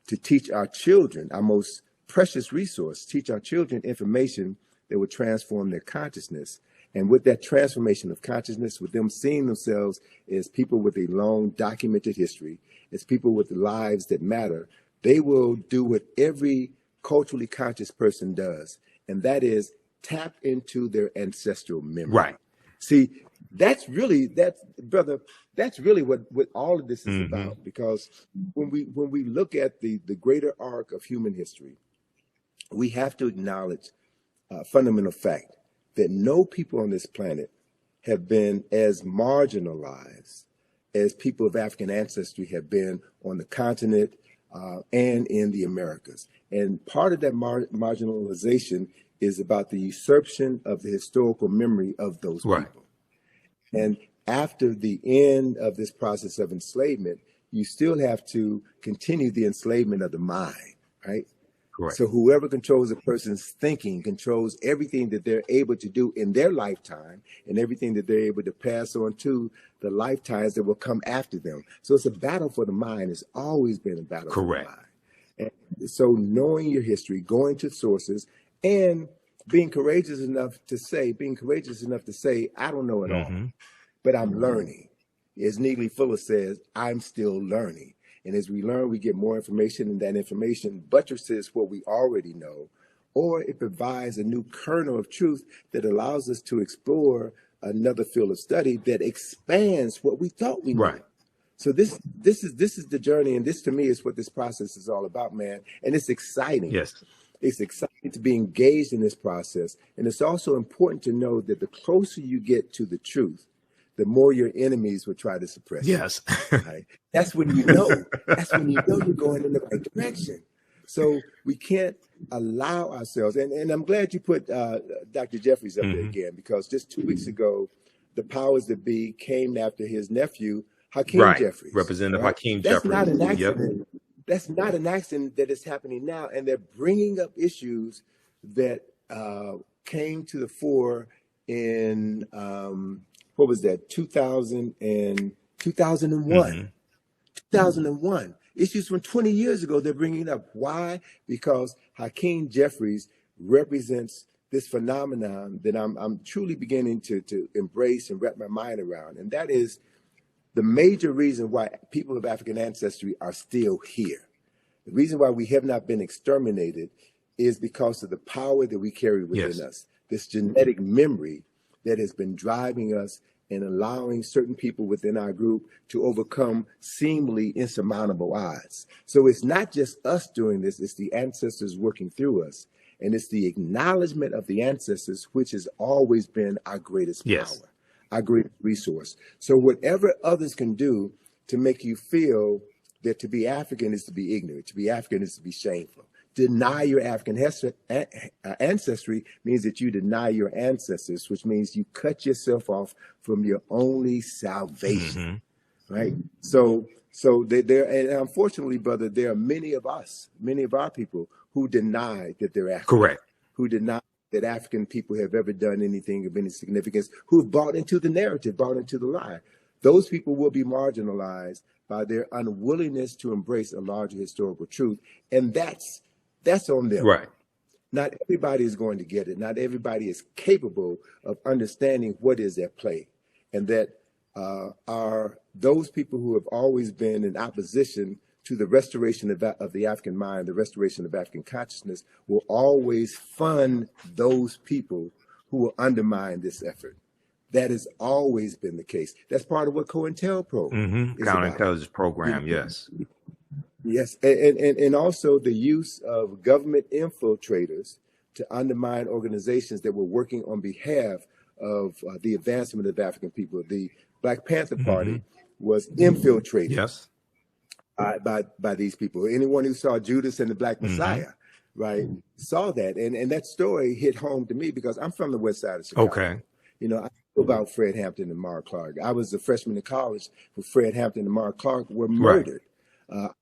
to teach our children, our most precious resource, teach our children information that will transform their consciousness. And with that transformation of consciousness, with them seeing themselves as people with a long documented history, as people with lives that matter, they will do what every culturally conscious person does, and that is tap into their ancestral memory. Right. See, that's really what all of this is about, because when we look at the greater arc of human history, we have to acknowledge a fundamental fact that no people on this planet have been as marginalized as people of African ancestry have been on the continent and in the Americas. And part of that marginalization is about the usurpation of the historical memory of those people. And after the end of this process of enslavement, you still have to continue the enslavement of the mind, right? Correct. So whoever controls a person's thinking controls everything that they're able to do in their lifetime and everything that they're able to pass on to the lifetimes that will come after them. So it's a battle for the mind. It's always been a battle for the mind. And so knowing your history, going to sources, and being courageous enough to say, I don't know it all, but I'm learning. As Neely Fuller says, I'm still learning. And as we learn, we get more information, and that information buttresses what we already know, or it provides a new kernel of truth that allows us to explore another field of study that expands what we thought we knew. Right. So this is the journey, and this to me is what this process is all about, man. And it's exciting. Yes. It's exciting to be engaged in this process. And it's also important to know that the closer you get to the truth, the more your enemies will try to suppress you. Yes. Right? That's when you know. That's when you know you're going in the right direction. So we can't allow ourselves, and I'm glad you put Dr. Jeffries up there again, because just 2 weeks ago, the powers that be came after his nephew, Hakeem Jeffries. Representative Hakeem That's Jeffries. not an accident. Yep. That's not an accident that is happening now. And they're bringing up issues that came to the fore in, what was that, 2001. 2001. Issues from 20 years ago, they're bringing up. Why? Because Hakeem Jeffries represents this phenomenon that I'm truly beginning to embrace and wrap my mind around. And that is the major reason why people of African ancestry are still here. The reason why we have not been exterminated is because of the power that we carry within us, this genetic memory that has been driving us and allowing certain people within our group to overcome seemingly insurmountable odds. So it's not just us doing this, it's the ancestors working through us. And it's the acknowledgement of the ancestors, which has always been our greatest power, our greatest resource. So whatever others can do to make you feel that to be African is to be ignorant, to be African is to be shameful. Deny your African ancestry means that you deny your ancestors, which means you cut yourself off from your only salvation, right? So there, and unfortunately, brother, there are many of us, many of our people who deny that they're African. Correct. Who deny that African people have ever done anything of any significance, who have bought into the narrative, bought into the lie. Those people will be marginalized by their unwillingness to embrace a larger historical truth. And that's on them. Right. Not everybody is going to get it. Not everybody is capable of understanding what is at play. And that are those people who have always been in opposition to the restoration of the African mind, the restoration of African consciousness, will always fund those people who will undermine this effort. That has always been the case. That's part of what COINTELPRO is counterintelligence program, yes. Yes, and also the use of government infiltrators to undermine organizations that were working on behalf of the advancement of African people. The Black Panther Party was infiltrated by these people. Anyone who saw Judas and the Black Messiah, right, saw that. And that story hit home to me because I'm from the west side of Chicago. Okay. You know, I know about Fred Hampton and Mark Clark. I was a freshman in college when Fred Hampton and Mark Clark were murdered.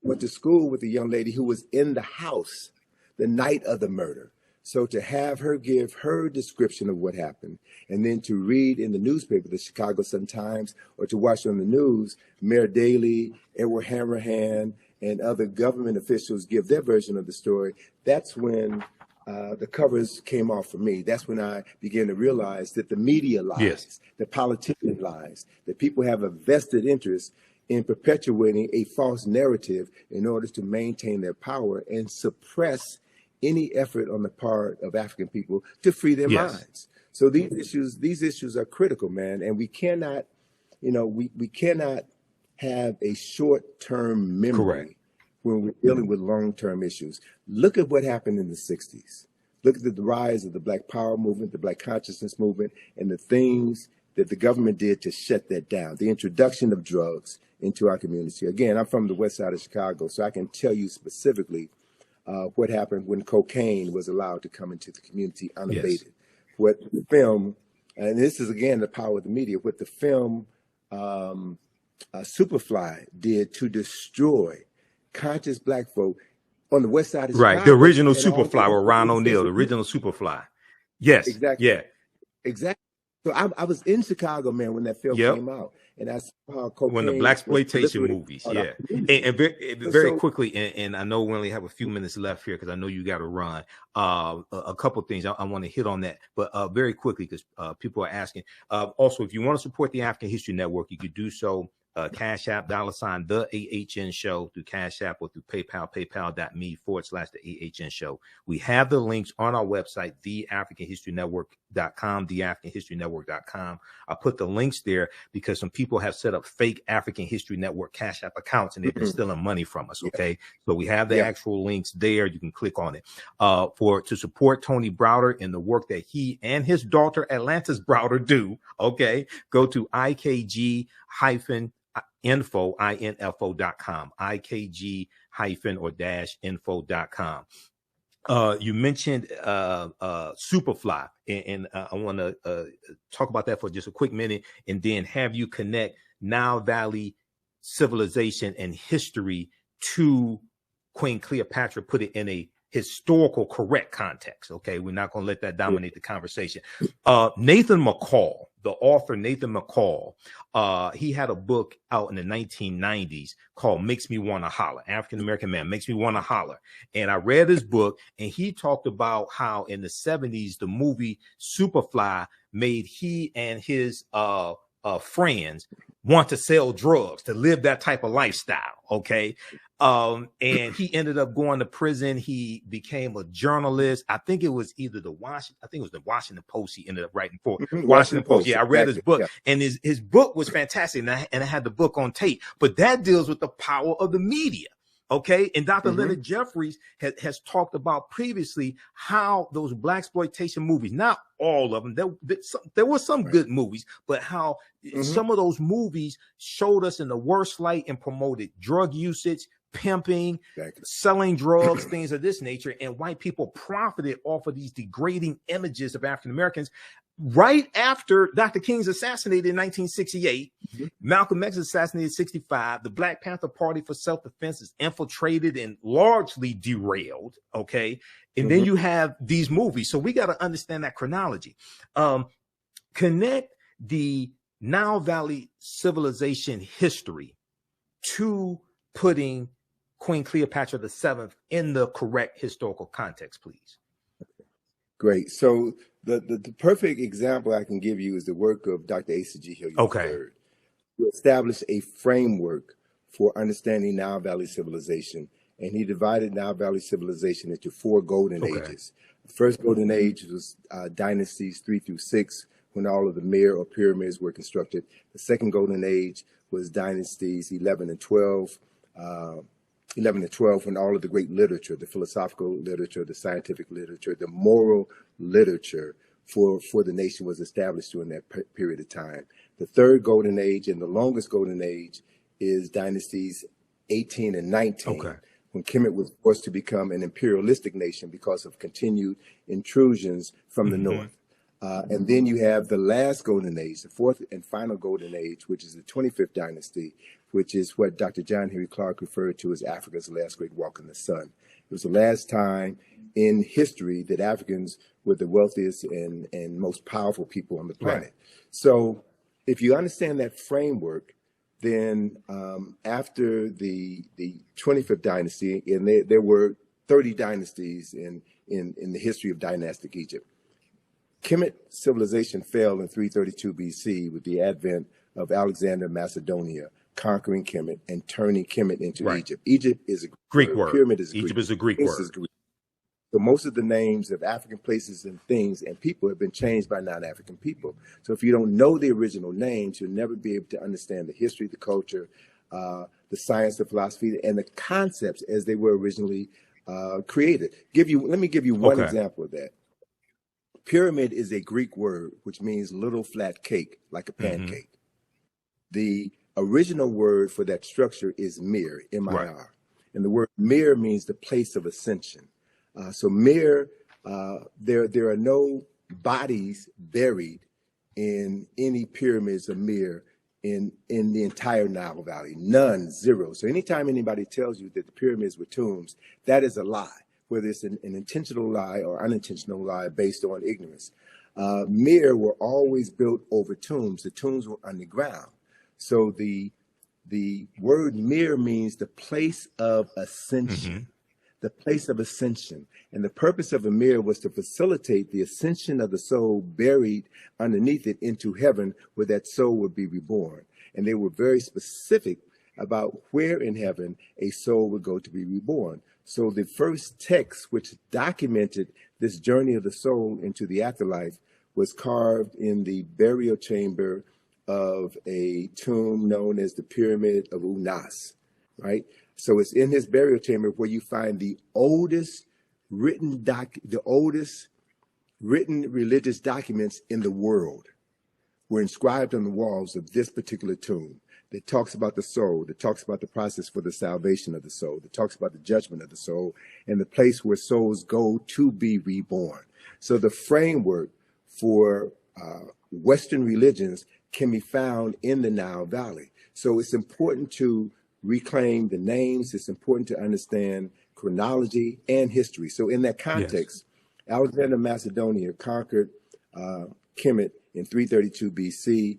Went to school with a young lady who was in the house the night of the murder. So to have her give her description of what happened, and then to read in the newspaper, the Chicago Sun-Times, or to watch on the news, Mayor Daley, Edward Hammerhand, and other government officials give their version of the story, that's when the covers came off for me. That's when I began to realize that the media lies, the politician lies, that people have a vested interest in perpetuating a false narrative in order to maintain their power and suppress any effort on the part of African people to free their minds. So these issues are critical, man. And we cannot, you know, we cannot have a short-term memory when we're dealing with long-term issues. Look at what happened in the 60s. Look at the rise of the Black Power movement, the Black Consciousness movement, and the things that the government did to shut that down. The introduction of drugs into our community. Again, I'm from the west side of Chicago, so I can tell you specifically what happened when cocaine was allowed to come into the community unabated. What the film, and this is again the power of the media, what the film Superfly did to destroy conscious Black folk on the west side of Chicago. Right, the original Superfly with Ron O'Neal, the original Superfly. Yes, exactly. Yeah, exactly. So I was in Chicago, man, when that film came out, and I saw how cocaine. When the blaxploitation movies, and very quickly, and I know we only have a few minutes left here because I know you got to run. A couple of things I want to hit on that, but very quickly because people are asking. Also, if you want to support the African History Network, you could do so. Cash App, $ the AHN show through Cash App or through PayPal, paypal.me/the AHN show. We have the links on our website, theafricanhistorynetwork.com, theafricanhistorynetwork.com. I put the links there because some people have set up fake African History Network Cash App accounts and they've been stealing money from us. Okay. So we have the actual links there. You can click on it. To support Tony Browder and the work that he and his daughter Atlantis Browder do. Okay. Go to IKG-info.com, IKG-info.com. You mentioned Superfly, and I want to talk about that for just a quick minute, and then have you connect Nile Valley civilization and history to Queen Cleopatra, put it in a historical correct context. Okay, we're not going to let that dominate the conversation. Nathan McCall, the author Nathan McCall, he had a book out in the 1990s called Makes Me Want to Holler. African American Man Makes Me Want to Holler. And I read his book, and he talked about how in the 70s the movie Superfly made he and his friends want to sell drugs, to live that type of lifestyle. Okay. And he ended up going to prison. He became a journalist. I think it was either the Washington Post he ended up writing for. Washington Post. Yeah, I read his book, and his book was fantastic. And I had the book on tape, but that deals with the power of the media. Okay. And Dr. Leonard Jeffries has talked about previously how those blaxploitation movies, not all of them, there were some good movies, but how some of those movies showed us in the worst light and promoted drug usage, pimping, selling drugs, things of this nature. And white people profited off of these degrading images of African Americans. Right after Dr. King's assassinated in 1968, Malcolm X assassinated in 65, the Black Panther Party for Self-Defense is infiltrated and largely derailed, okay? And then you have these movies. So we got to understand that chronology. Connect the Nile Valley civilization history to putting Queen Cleopatra VII in the correct historical context, please. Great. So the perfect example I can give you is the work of Dr. Asa G. Hilliard III, who established a framework for understanding Nile Valley civilization. And he divided Nile Valley civilization into 4 golden ages. The first golden age was dynasties 3 through 6, when all of the Mir or pyramids were constructed. The second golden age was dynasties 11 and 12, when all of the great literature, the philosophical literature, the scientific literature, the moral literature for the nation was established during that period of time. The third golden age and the longest golden age is dynasties 18 and 19, when Kemet was forced to become an imperialistic nation because of continued intrusions from the north. And then you have the last golden age, the fourth and final golden age, which is the 25th dynasty, which is what Dr. John Henry Clark referred to as Africa's last great walk in the sun. It was the last time in history that Africans were the wealthiest and most powerful people on the planet. So if you understand that framework, then after the 25th dynasty, and there were 30 dynasties in the history of dynastic Egypt, Kemet civilization fell in 332 BC with the advent of Alexander of Macedonia conquering Kemet and turning Kemet into Egypt. Egypt is a Greek word. Pyramid is a Egypt is a Greek word. So most of the names of African places and things and people have been changed by non-African people. So if you don't know the original names, you'll never be able to understand the history, the culture, the science, the philosophy, and the concepts as they were originally created. Let me give you one example of that. Pyramid is a Greek word, which means little flat cake, like a pancake. The original word for that structure is mir, M-I-R. And the word mir means the place of ascension. So mir, there are no bodies buried in any pyramids of mir in the entire Nile Valley. None, zero. So anytime anybody tells you that the pyramids were tombs, that is a lie, whether it's an intentional lie or unintentional lie based on ignorance. Mir were always built over tombs. The tombs were underground. So the word mir means the place of ascension, the place of ascension. And the purpose of a mir was to facilitate the ascension of the soul buried underneath it into heaven, where that soul would be reborn. And they were very specific about where in heaven a soul would go to be reborn. So the first text which documented this journey of the soul into the afterlife was carved in the burial chamber of a tomb known as the Pyramid of Unas, right? So it's in his burial chamber where you find the oldest written religious documents in the world. were inscribed on the walls of this particular tomb that talks about the soul, that talks about the process for the salvation of the soul, that talks about the judgment of the soul, and the place where souls go to be reborn. So the framework for Western religions can be found in the Nile Valley. So it's important to reclaim the names. It's important to understand chronology and history. So in that context, yes, Alexander Macedonia conquered Kemet in 332 BC,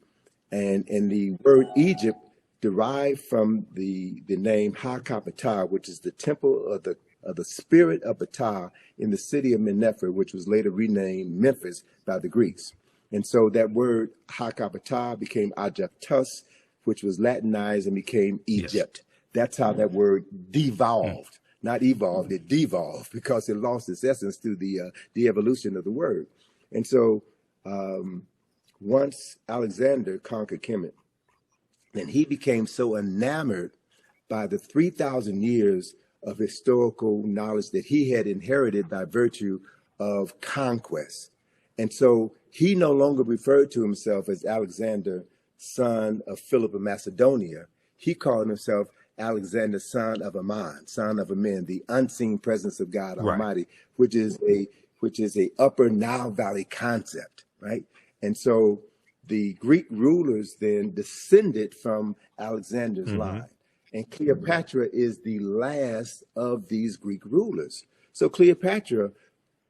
and the word Egypt derived from the name Ha-Ka-Ptah, which is the temple of the spirit of Ptah in the city of Mennefer, which was later renamed Memphis by the Greeks. And so that word Ha-Ka-Ptah became Aegyptus, which was Latinized and became Egypt. Yes. That's how that word devolved, not evolved, it devolved because it lost its essence through the evolution of the word. And so once Alexander conquered Kemet, and he became so enamored by the 3,000 years of historical knowledge that he had inherited by virtue of conquest. And so he no longer referred to himself as Alexander, son of Philip of Macedonia. He called himself Alexander, son of Ammon, son of Amen, the unseen presence of God Almighty, which is a upper Nile Valley concept, right? And so the Greek rulers then descended from Alexander's line. And Cleopatra is the last of these Greek rulers. So Cleopatra,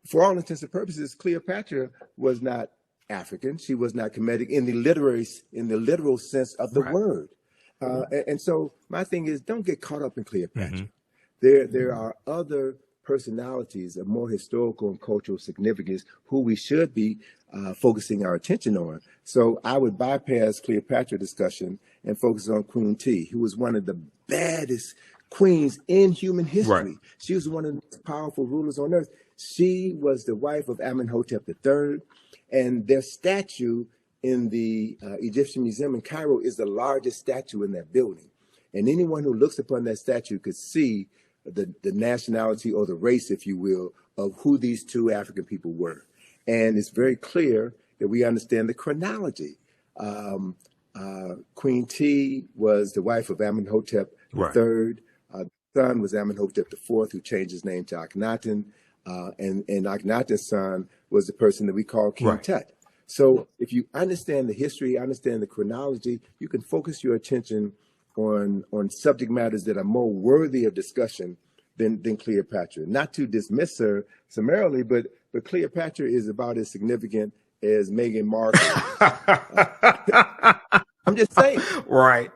for all intents and purposes, Cleopatra was not African. She was not Kemetic in the literal sense of the word. And so my thing is, don't get caught up in Cleopatra. There are other personalities of more historical and cultural significance who we should be focusing our attention on. So I would bypass Cleopatra discussion and focus on Queen T, who was one of the baddest queens in human history. She was one of the most powerful rulers on earth. She was the wife of Imhotep III, and their statue in the Egyptian Museum in Cairo is the largest statue in that building. And anyone who looks upon that statue could see the nationality or the race, if you will, of who these two African people were. And it's very clear that we understand the chronology. Queen T was the wife of Amenhotep III. The son was Amenhotep IV, who changed his name to Akhenaten. And Akhenaten's son was the person that we call King Tut. So if you understand the history, understand the chronology, you can focus your attention on subject matters that are more worthy of discussion than Cleopatra. Not to dismiss her summarily, but Cleopatra is about as significant as Meghan Markle. I'm just saying. Right.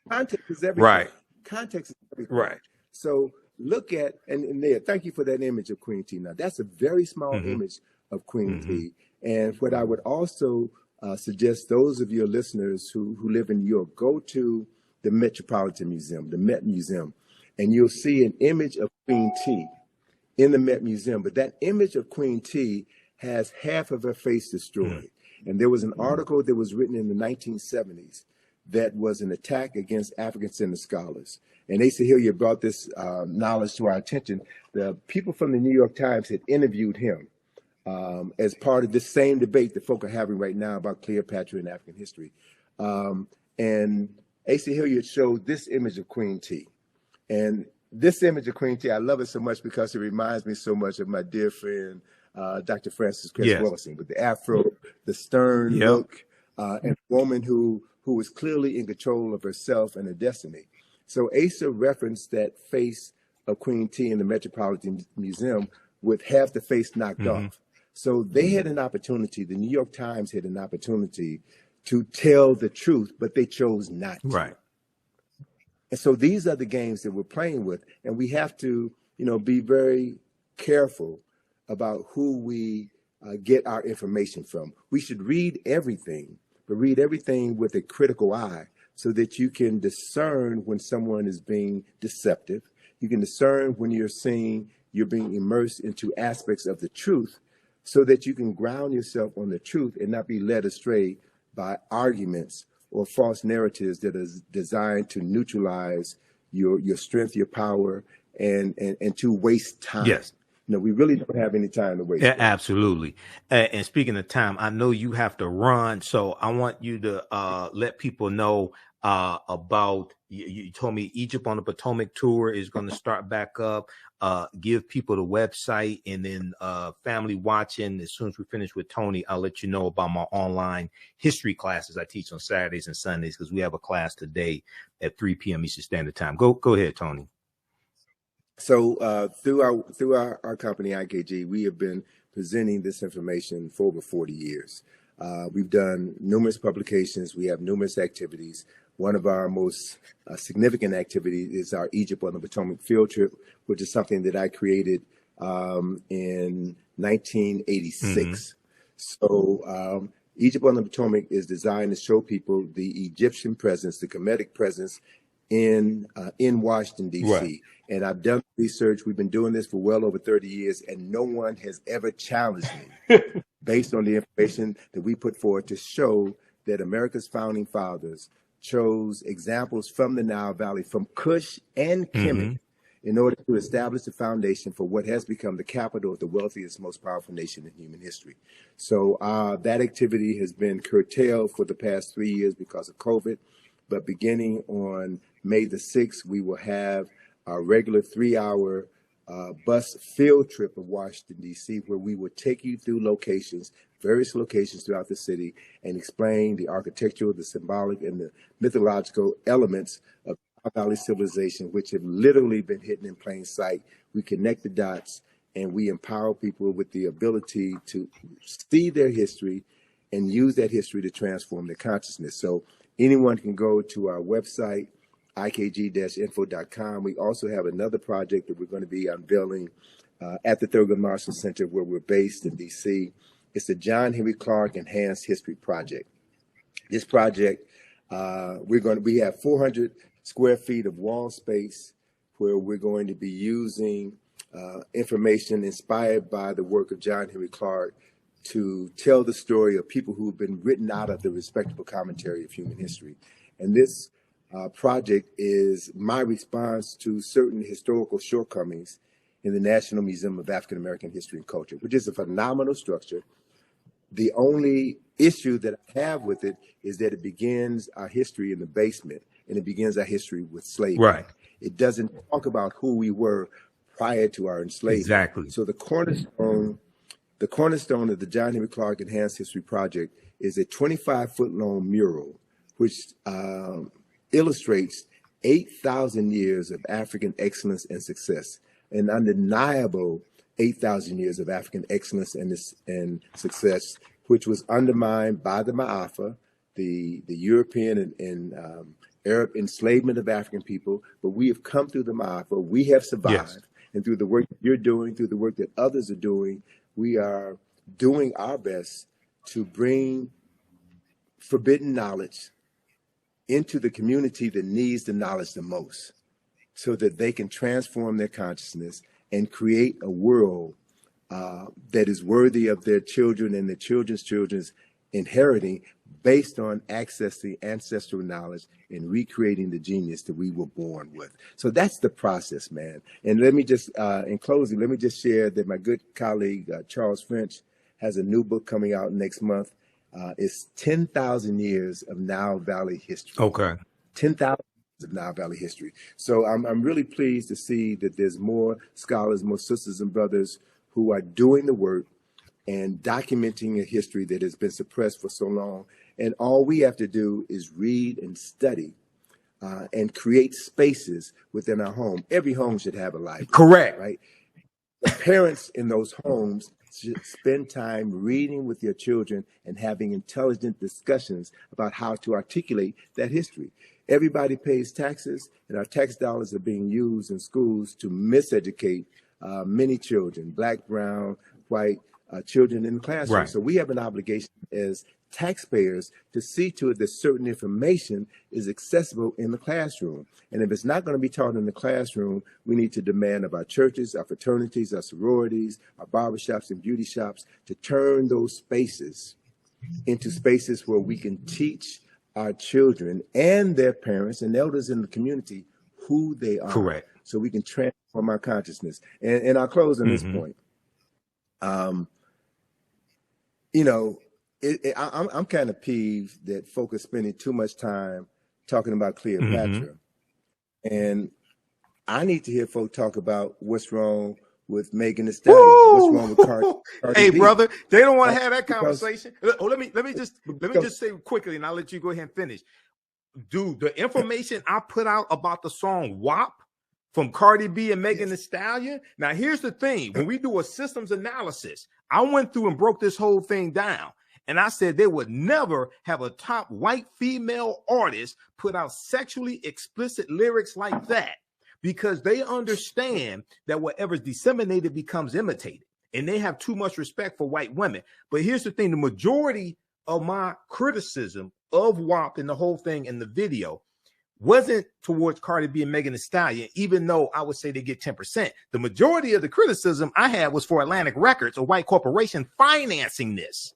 Context is everything. Context is everything. So look at, and there, thank you for that image of Queen T. Now, that's a very small image of Queen T. And what I would also suggest those of your listeners who live in New York, go to the Metropolitan Museum, the Met Museum, and you'll see an image of Queen T in the Met Museum. But that image of Queen T has half of her face destroyed. And there was an article that was written in the 1970s that was an attack against African-centered scholars. And Asa Hilliard brought this knowledge to our attention. The people from the New York Times had interviewed him as part of this same debate that folk are having right now about Cleopatra and African history. And Asa Hilliard showed this image of Queen T. And this image of Queen T, I love it so much because it reminds me so much of my dear friend, Dr. Francis Cress Wellison, with the afro, the stern look, and a woman who was clearly in control of herself and her destiny. So Asa referenced that face of Queen T in the Metropolitan Museum with half the face knocked off. So they had an opportunity, the New York Times had an opportunity to tell the truth, but they chose not to. And so these are the games that we're playing with. And we have to, be very careful about who we get our information from. We should read everything, but read everything with a critical eye so that you can discern when someone is being deceptive. You can discern when you're being immersed into aspects of the truth so that you can ground yourself on the truth and not be led astray by arguments or false narratives that are designed to neutralize your strength, your power, and to waste time. No, we really don't have any time to waste. Yeah, absolutely. And speaking of time, I know you have to run, so I want you to let people know about. You told me Egypt on the Potomac tour is going to start back up. Give people the website, and then family watching. As soon as we finish with Tony, I'll let you know about my online history classes I teach on Saturdays and Sundays, because we have a class today at 3 p.m. Eastern Standard Time. Go ahead, Tony. So through our company, IKG, we have been presenting this information for over 40 years. We've done numerous publications. We have numerous activities. One of our most significant activities is our Egypt on the Potomac field trip, which is something that I created in 1986. So Egypt on the Potomac is designed to show people the Egyptian presence, the Kemetic presence in Washington, D.C. Right. And I've done research. We've been doing this for well over 30 years, and no one has ever challenged me based on the information that we put forward to show that America's founding fathers chose examples from the Nile Valley, from Kush and Kemet, in order to establish the foundation for what has become the capital of the wealthiest, most powerful nation in human history. So that activity has been curtailed for the past 3 years because of COVID. But beginning on May the 6th, we will have our regular 3-hour bus field trip of Washington, D.C., where we will take you through locations, various locations throughout the city, and explain the architectural, the symbolic, and the mythological elements of Nile Valley civilization, which have literally been hidden in plain sight. We connect the dots, and we empower people with the ability to see their history and use that history to transform their consciousness. So anyone can go to our website, ikg-info.com. We also have another project that we're going to be unveiling at the Thurgood Marshall Center, where we're based in D.C. It's the John Henry Clark Enhanced History Project. This project, we have 400 square feet of wall space where we're going to be using information inspired by the work of John Henry Clark to tell the story of people who've been written out of the respectable commentary of human history. And this project is my response to certain historical shortcomings in the National Museum of African American History and Culture, which is a phenomenal structure. The only issue that I have with it is that it begins our history in the basement, and it begins our history with slavery. Right. It doesn't talk about who we were prior to our enslavement. Exactly. So the cornerstone of the John Henry Clark Enhanced History Project is a 25-foot long mural, which illustrates 8,000 years of African excellence and success, an undeniable 8,000 years of African excellence and success, which was undermined by the Ma'afa, the European and Arab enslavement of African people. But we have come through the Ma'afa. We have survived. Yes. And through the work that you're doing, through the work that others are doing, we are doing our best to bring forbidden knowledge into the community that needs the knowledge the most, so that they can transform their consciousness and create a world that is worthy of their children and their children's children's inheriting, based on accessing ancestral knowledge and recreating the genius that we were born with. So that's the process, man. And let me just, in closing, let me just share that my good colleague, Charles French, has a new book coming out next month. It's 10,000 years of Nile Valley history. Okay. 10,000 years of Nile Valley history. So I'm really pleased to see that there's more scholars, more sisters and brothers who are doing the work and documenting a history that has been suppressed for so long. And all we have to do is read and study and create spaces within our home. Every home should have a library. Correct. Right? The parents in those homes should spend time reading with your children and having intelligent discussions about how to articulate that history. Everybody pays taxes, and our tax dollars are being used in schools to miseducate many children, black, brown, white, children in the classroom. Right. So we have an obligation as taxpayers to see to it that certain information is accessible in the classroom. And if it's not going to be taught in the classroom, we need to demand of our churches, our fraternities, our sororities, our barbershops and beauty shops to turn those spaces into spaces where we can teach our children and their parents and elders in the community who they are. Correct. So we can transform my consciousness. And I'll close on this point. You know, I'm kind of peeved that folk are spending too much time talking about Cleopatra. And I need to hear folk talk about what's wrong with Megan Thee Stallion. What's wrong with Cardi Hey, B? brother, they don't want to have that Because- conversation. Let me just say quickly, and I'll let you go ahead and finish. Dude, the information I put out about the song WAP from Cardi B and Megan Thee Stallion. Now, here's the thing. When we do a systems analysis, I went through and broke this whole thing down. And I said they would never have a top white female artist put out sexually explicit lyrics like that, because they understand that whatever's disseminated becomes imitated. And they have too much respect for white women. But here's the thing. The majority of my criticism of WAP and the whole thing in the video wasn't towards Cardi B and Megan Thee Stallion, even though I would say they get 10%. The majority of the criticism I had was for Atlantic Records, a white corporation, financing this,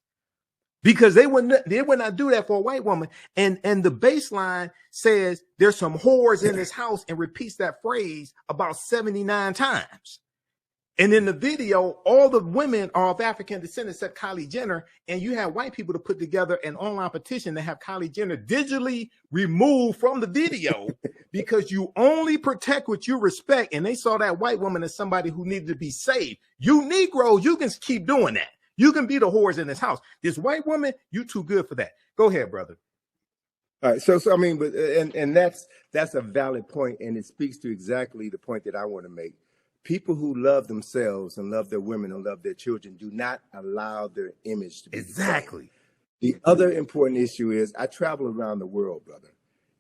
because they would not do that for a white woman. And the baseline says there's some whores in this house and repeats that phrase about 79 times. And in the video, all the women are of African descent except Kylie Jenner. And you have white people to put together an online petition to have Kylie Jenner digitally removed from the video because you only protect what you respect. And they saw that white woman as somebody who needed to be saved. You Negroes, you can keep doing that. You can be the whores in this house. This white woman, you too good for that. Go ahead, brother. All right. So I mean, but and that's a valid point, and it speaks to exactly the point that I want to make. People who love themselves and love their women and love their children do not allow their image to be Exactly. The other important issue is I travel around the world, brother.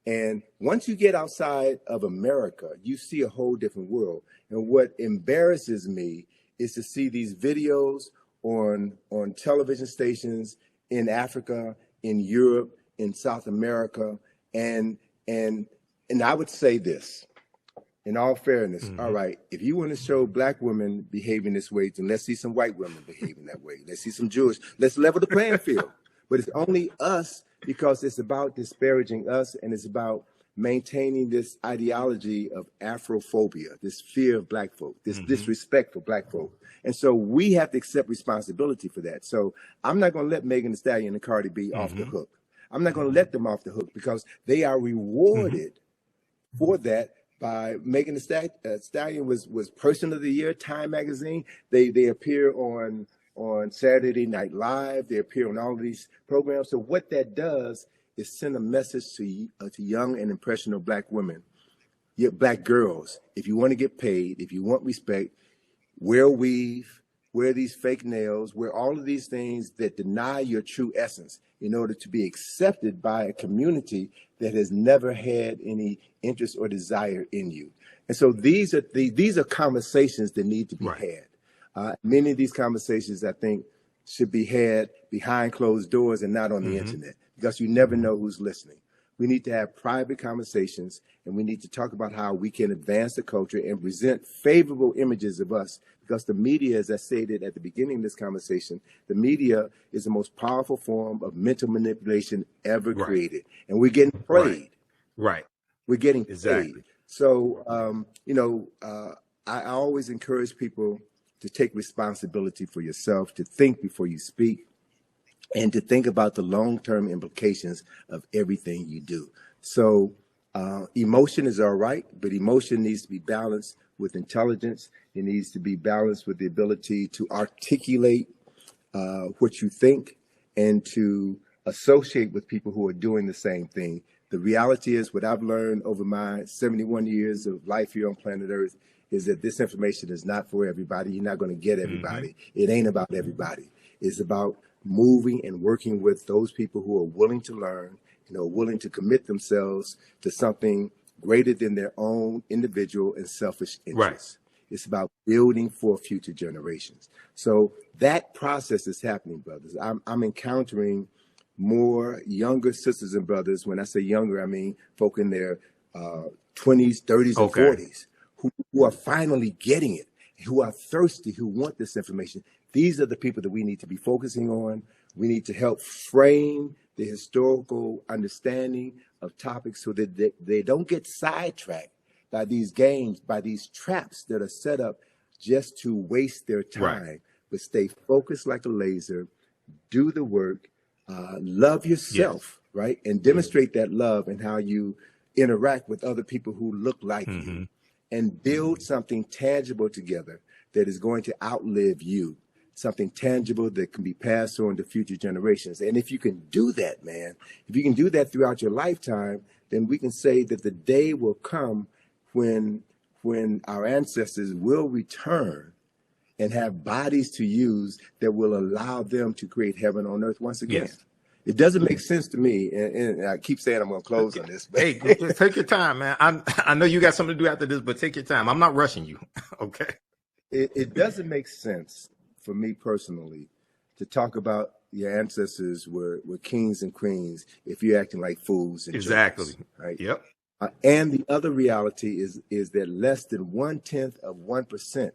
And once you get outside of America, you see a whole different world. And what embarrasses me is to see these videos on television stations in Africa, in Europe, in South America. And I would say this. In all fairness, all right, if you want to show black women behaving this way, then let's see some white women behaving that way. Let's see some Jewish. Let's level the playing field. But it's only us because it's about disparaging us, and it's about maintaining this ideology of Afrophobia, this fear of black folk, this disrespect for black folk. And so we have to accept responsibility for that. So I'm not going to let Megan Thee Stallion and Cardi B off the hook. I'm not going to let them off the hook because they are rewarded for that. By Megan Thee Stallion was Person of the Year, Time Magazine. They appear on Saturday Night Live. They appear on all of these programs. So what that does is send a message to young and impressionable black women, black girls. If you want to get paid, if you want respect, wear a weave, wear these fake nails, wear all of these things that deny your true essence in order to be accepted by a community that has never had any interest or desire in you. And so these are conversations that need to be had. Many of these conversations, I think, should be had behind closed doors and not on the internet, because you never know who's listening. We need to have private conversations, and we need to talk about how we can advance the culture and present favorable images of us, because the media, as I stated at the beginning of this conversation, the media is the most powerful form of mental manipulation ever created. And we're getting paid. We're getting paid. So, I always encourage people to take responsibility for yourself, to think before you speak, and to think about the long-term implications of everything you do. So emotion is all right, but emotion needs to be balanced with intelligence. It needs to be balanced with the ability to articulate what you think and to associate with people who are doing the same thing. The reality is, what I've learned over my 71 years of life here on planet Earth is that this information is not for everybody. You're not going to get everybody. It ain't about everybody. It's about moving and working with those people who are willing to learn, willing to commit themselves to something greater than their own individual and selfish interests. It's about building for future generations. So that process is happening, brothers. I'm encountering more younger sisters and brothers. When I say younger, I mean folk in their 20s, 30s, and 40s who are finally getting it, who are thirsty, who want this information. These are the people that we need to be focusing on. We need to help frame the historical understanding of topics so that they don't get sidetracked by these games, by these traps that are set up just to waste their time. Right. But stay focused like a laser, do the work, love yourself, right? And demonstrate that love and how you interact with other people who look like you, and build something tangible together that is going to outlive you, something tangible that can be passed on to future generations. And if you can do that, man, if you can do that throughout your lifetime, then we can say that the day will come when our ancestors will return and have bodies to use that will allow them to create heaven on earth once again. Yes. It doesn't make sense to me, and I keep saying I'm going to close on this. But Hey, take your time, man. I know you got something to do after this, but take your time. I'm not rushing you. Okay. It doesn't make sense for me personally to talk about your ancestors were kings and queens if you're acting like fools and Exactly. jerks, right? Yep. And the other reality is that less than 0.1%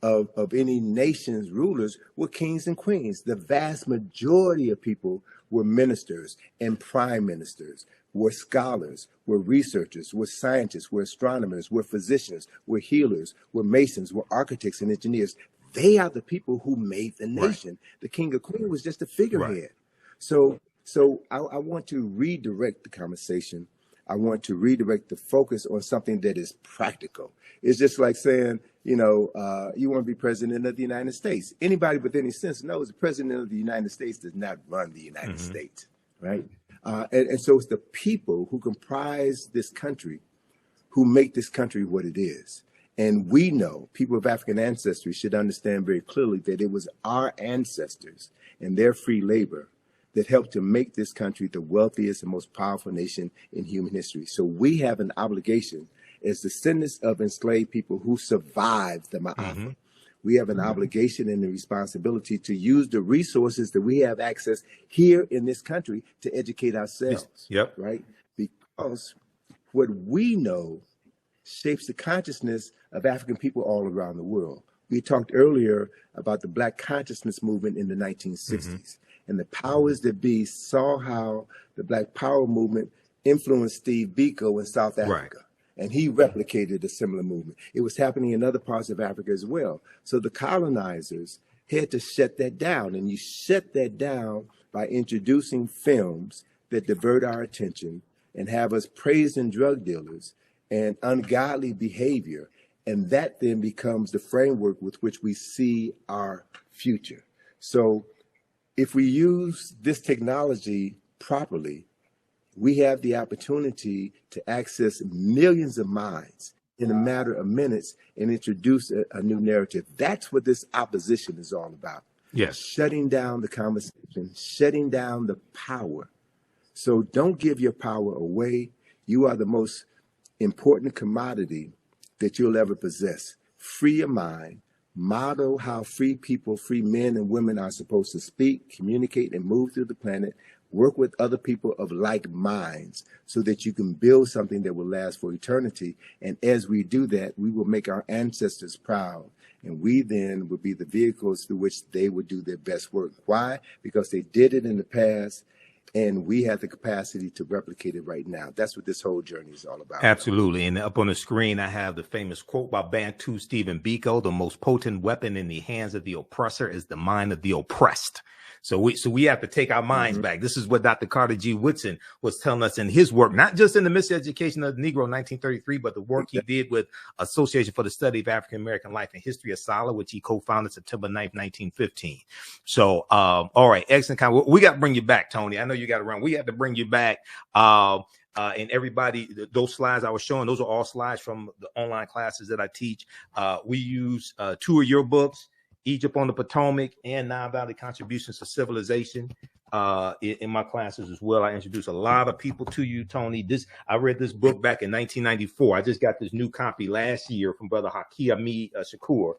of any nation's rulers were kings and queens. The vast majority of people were ministers and prime ministers, were scholars, were researchers, were scientists, were astronomers, were physicians, were healers, were masons, were architects and engineers. They are the people who made the nation. Right. The king or queen was just a figurehead. Right. So I want to redirect the conversation. I want to redirect the focus on something that is practical. It's just like saying, you want to be president of the United States. Anybody with any sense knows the president of the United States does not run the United States, right? And so it's the people who comprise this country who make this country what it is. And we know, people of African ancestry should understand very clearly that it was our ancestors and their free labor that helped to make this country the wealthiest and most powerful nation in human history. So we have an obligation as descendants of enslaved people who survived the Ma'afa. We have an obligation and a responsibility to use the resources that we have access here in this country to educate ourselves, right? Because what we know shapes the consciousness of African people all around the world. We talked earlier about the Black consciousness movement in the 1960s. And the powers that be saw how the Black Power movement influenced Steve Biko in South Africa. Right. And he replicated a similar movement. It was happening in other parts of Africa as well. So the colonizers had to shut that down. And you shut that down by introducing films that divert our attention and have us praising drug dealers and ungodly behavior. And that then becomes the framework with which we see our future. So if we use this technology properly, we have the opportunity to access millions of minds in a matter of minutes and introduce a new narrative. That's what this opposition is all about. Yes. Shutting down the conversation, shutting down the power. So don't give your power away. You are the most important commodity that you'll ever possess. Free your mind. Model how free people, free men and women are supposed to speak, communicate, and move through the planet. Work with other people of like minds so that you can build something that will last for eternity. And as we do that, we will make our ancestors proud. And we then will be the vehicles through which they would do their best work. Why? Because they did it in the past, and we have the capacity to replicate it right now. That's what this whole journey is all about. Absolutely. And up on the screen, I have the famous quote by Bantu Stephen Biko: "The most potent weapon in the hands of the oppressor is the mind of the oppressed." So we have to take our minds back. This is what Dr. Carter G. Woodson was telling us in his work, not just in the Miseducation of the Negro in 1933, but the work he did with Association for the Study of African American Life and History, ASALH, which he co-founded September 9th, 1915. So, all right, excellent. We got to bring you back, Tony. I know you got to run. We have to bring you back. And everybody, those slides I was showing, those are all slides from the online classes that I teach. We use 2 of your books, Egypt on the Potomac and Nile Valley Contributions to Civilization, in my classes as well. I introduce a lot of people to you, Tony. I read this book back in 1994. I just got this new copy last year from Brother Haki Ami Shakur.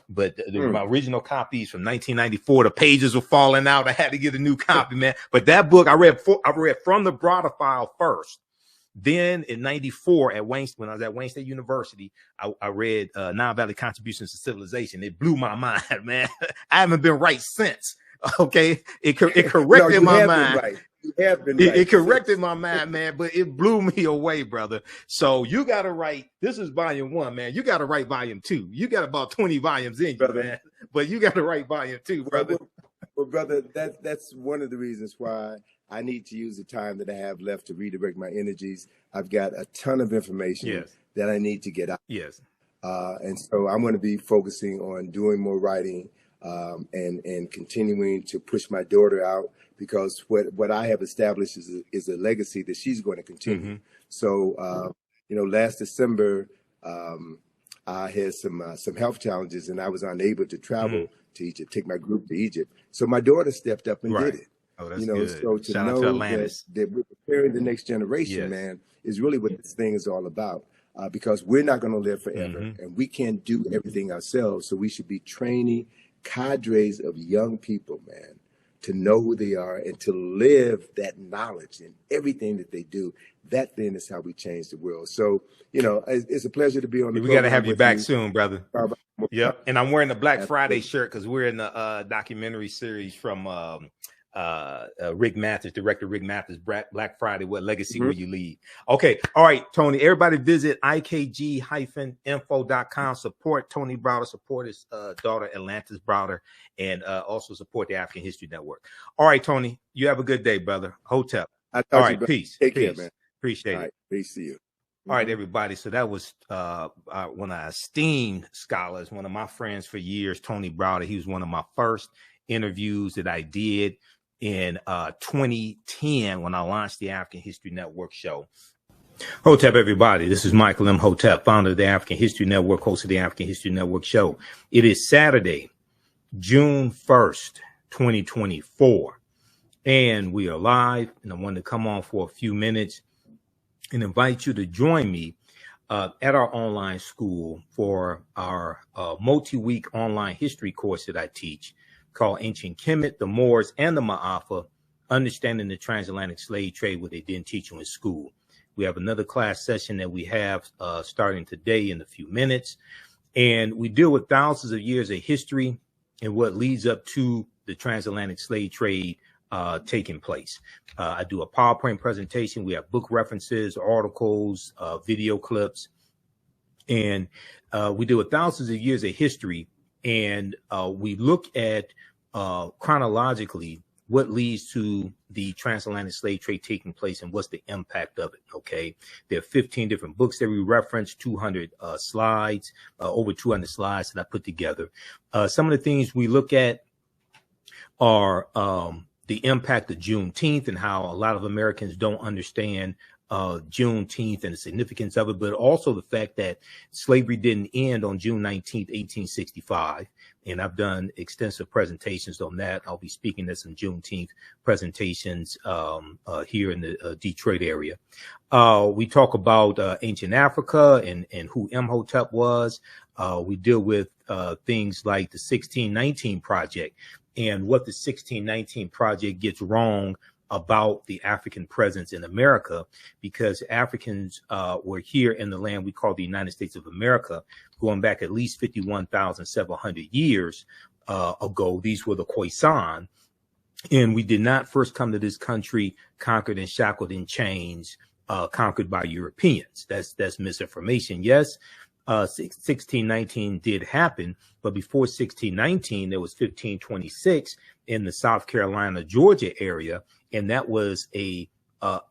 But my original copies from 1994, the pages were falling out. I had to get a new copy, man. But that book I read from the Browder file first. Then in 94 when I was at Wayne State University, I read Nile Valley Contributions to Civilization. It blew my mind, man. I haven't been right since. Okay. It corrected my mind. Right. You have been It corrected my mind, man, but it blew me away, brother. So you got to write. This is volume 1, man. You got to write volume 2. You got about 20 volumes in you, man. But you got to write volume 2, brother. Well, brother, that's one of the reasons why I need to use the time that I have left to redirect my energies. I've got a ton of information that I need to get out. Yes. And so I'm going to be focusing on doing more writing and continuing to push my daughter out, because what I have established is a legacy that she's going to continue. So, last December, I had some health challenges, and I was unable to travel to Egypt, take my group to Egypt. So my daughter stepped up and did it. Oh, that's good. So to Shout out know to Atlantis. that we're preparing the next generation, man, is really what this thing is all about. Because we're not going to live forever, and we can't do everything ourselves. So we should be training cadres of young people, man, to know who they are and to live that knowledge in everything that they do. That then is how we change the world. So, it's a pleasure to be on the program. We got to have you back soon, brother. Yep. And I'm wearing the Black Friday shirt because we're in the documentary series from Rick Mathers, director Rick Mathers, Black Friday, What Legacy Will You Leave? Okay. All right, Tony, everybody visit ikg-info.com. Support Tony Browder, support his daughter, Atlantis Browder, and also support the African History Network. All right, Tony, you have a good day, brother. Hotep. All right, peace. Take care, man. Appreciate it. Peace to you. All right, everybody. So that was one of our esteemed scholars, one of my friends for years, Tony Browder. He was one of my first interviews that I did in 2010 when I launched the African History Network show. Hotep, everybody. This is Michael Imhotep, founder of the African History Network, host of the African History Network show. It is Saturday, June 1st, 2024. And we are live, and I wanted to come on for a few minutes and invite you to join me at our online school for our multi-week online history course that I teach called Ancient Kemet, the Moors, and the Ma'afa, Understanding the Transatlantic Slave Trade, what they didn't teach you in school. We have another class session that we have starting today in a few minutes. And we deal with thousands of years of history and what leads up to the transatlantic slave trade taking place. I do a PowerPoint presentation. We have book references, articles, video clips, and we deal with thousands of years of history. And we look at chronologically what leads to the transatlantic slave trade taking place and what's the impact of it. Okay, there are 15 different books that we reference, 200 slides, over 200 slides that I put together. Some of the things we look at are the impact of Juneteenth and how a lot of Americans don't understand Juneteenth and the significance of it, but also the fact that slavery didn't end on June 19th, 1865. And I've done extensive presentations on that. I'll be speaking at some Juneteenth presentations here in the Detroit area. We talk about ancient Africa and who Imhotep was. We deal with things like the 1619 Project and what the 1619 Project gets wrong about the African presence in America, because Africans were here in the land we call the United States of America, going back at least 51,700 years ago. These were the Khoisan, and we did not first come to this country conquered and shackled in chains, conquered by Europeans. That's misinformation. Yes, 1619 did happen, but before 1619, there was 1526 in the South Carolina, Georgia area, and that was an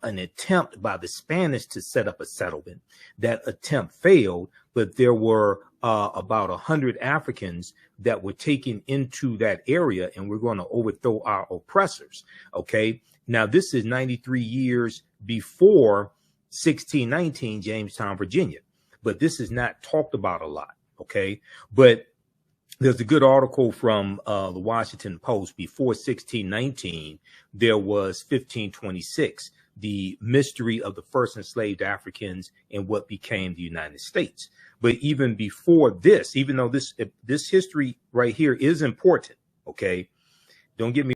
attempt by the Spanish to set up a settlement. That attempt failed, but there were about 100 Africans that were taken into that area, and we're going to overthrow our oppressors. Okay, now this is 93 years before 1619, Jamestown, Virginia. But this is not talked about a lot, okay? But there's a good article from the Washington Post. Before 1619, there was 1526, the mystery of the first enslaved Africans and what became the United States. But even before this, even though this history right here is important, okay? Don't get me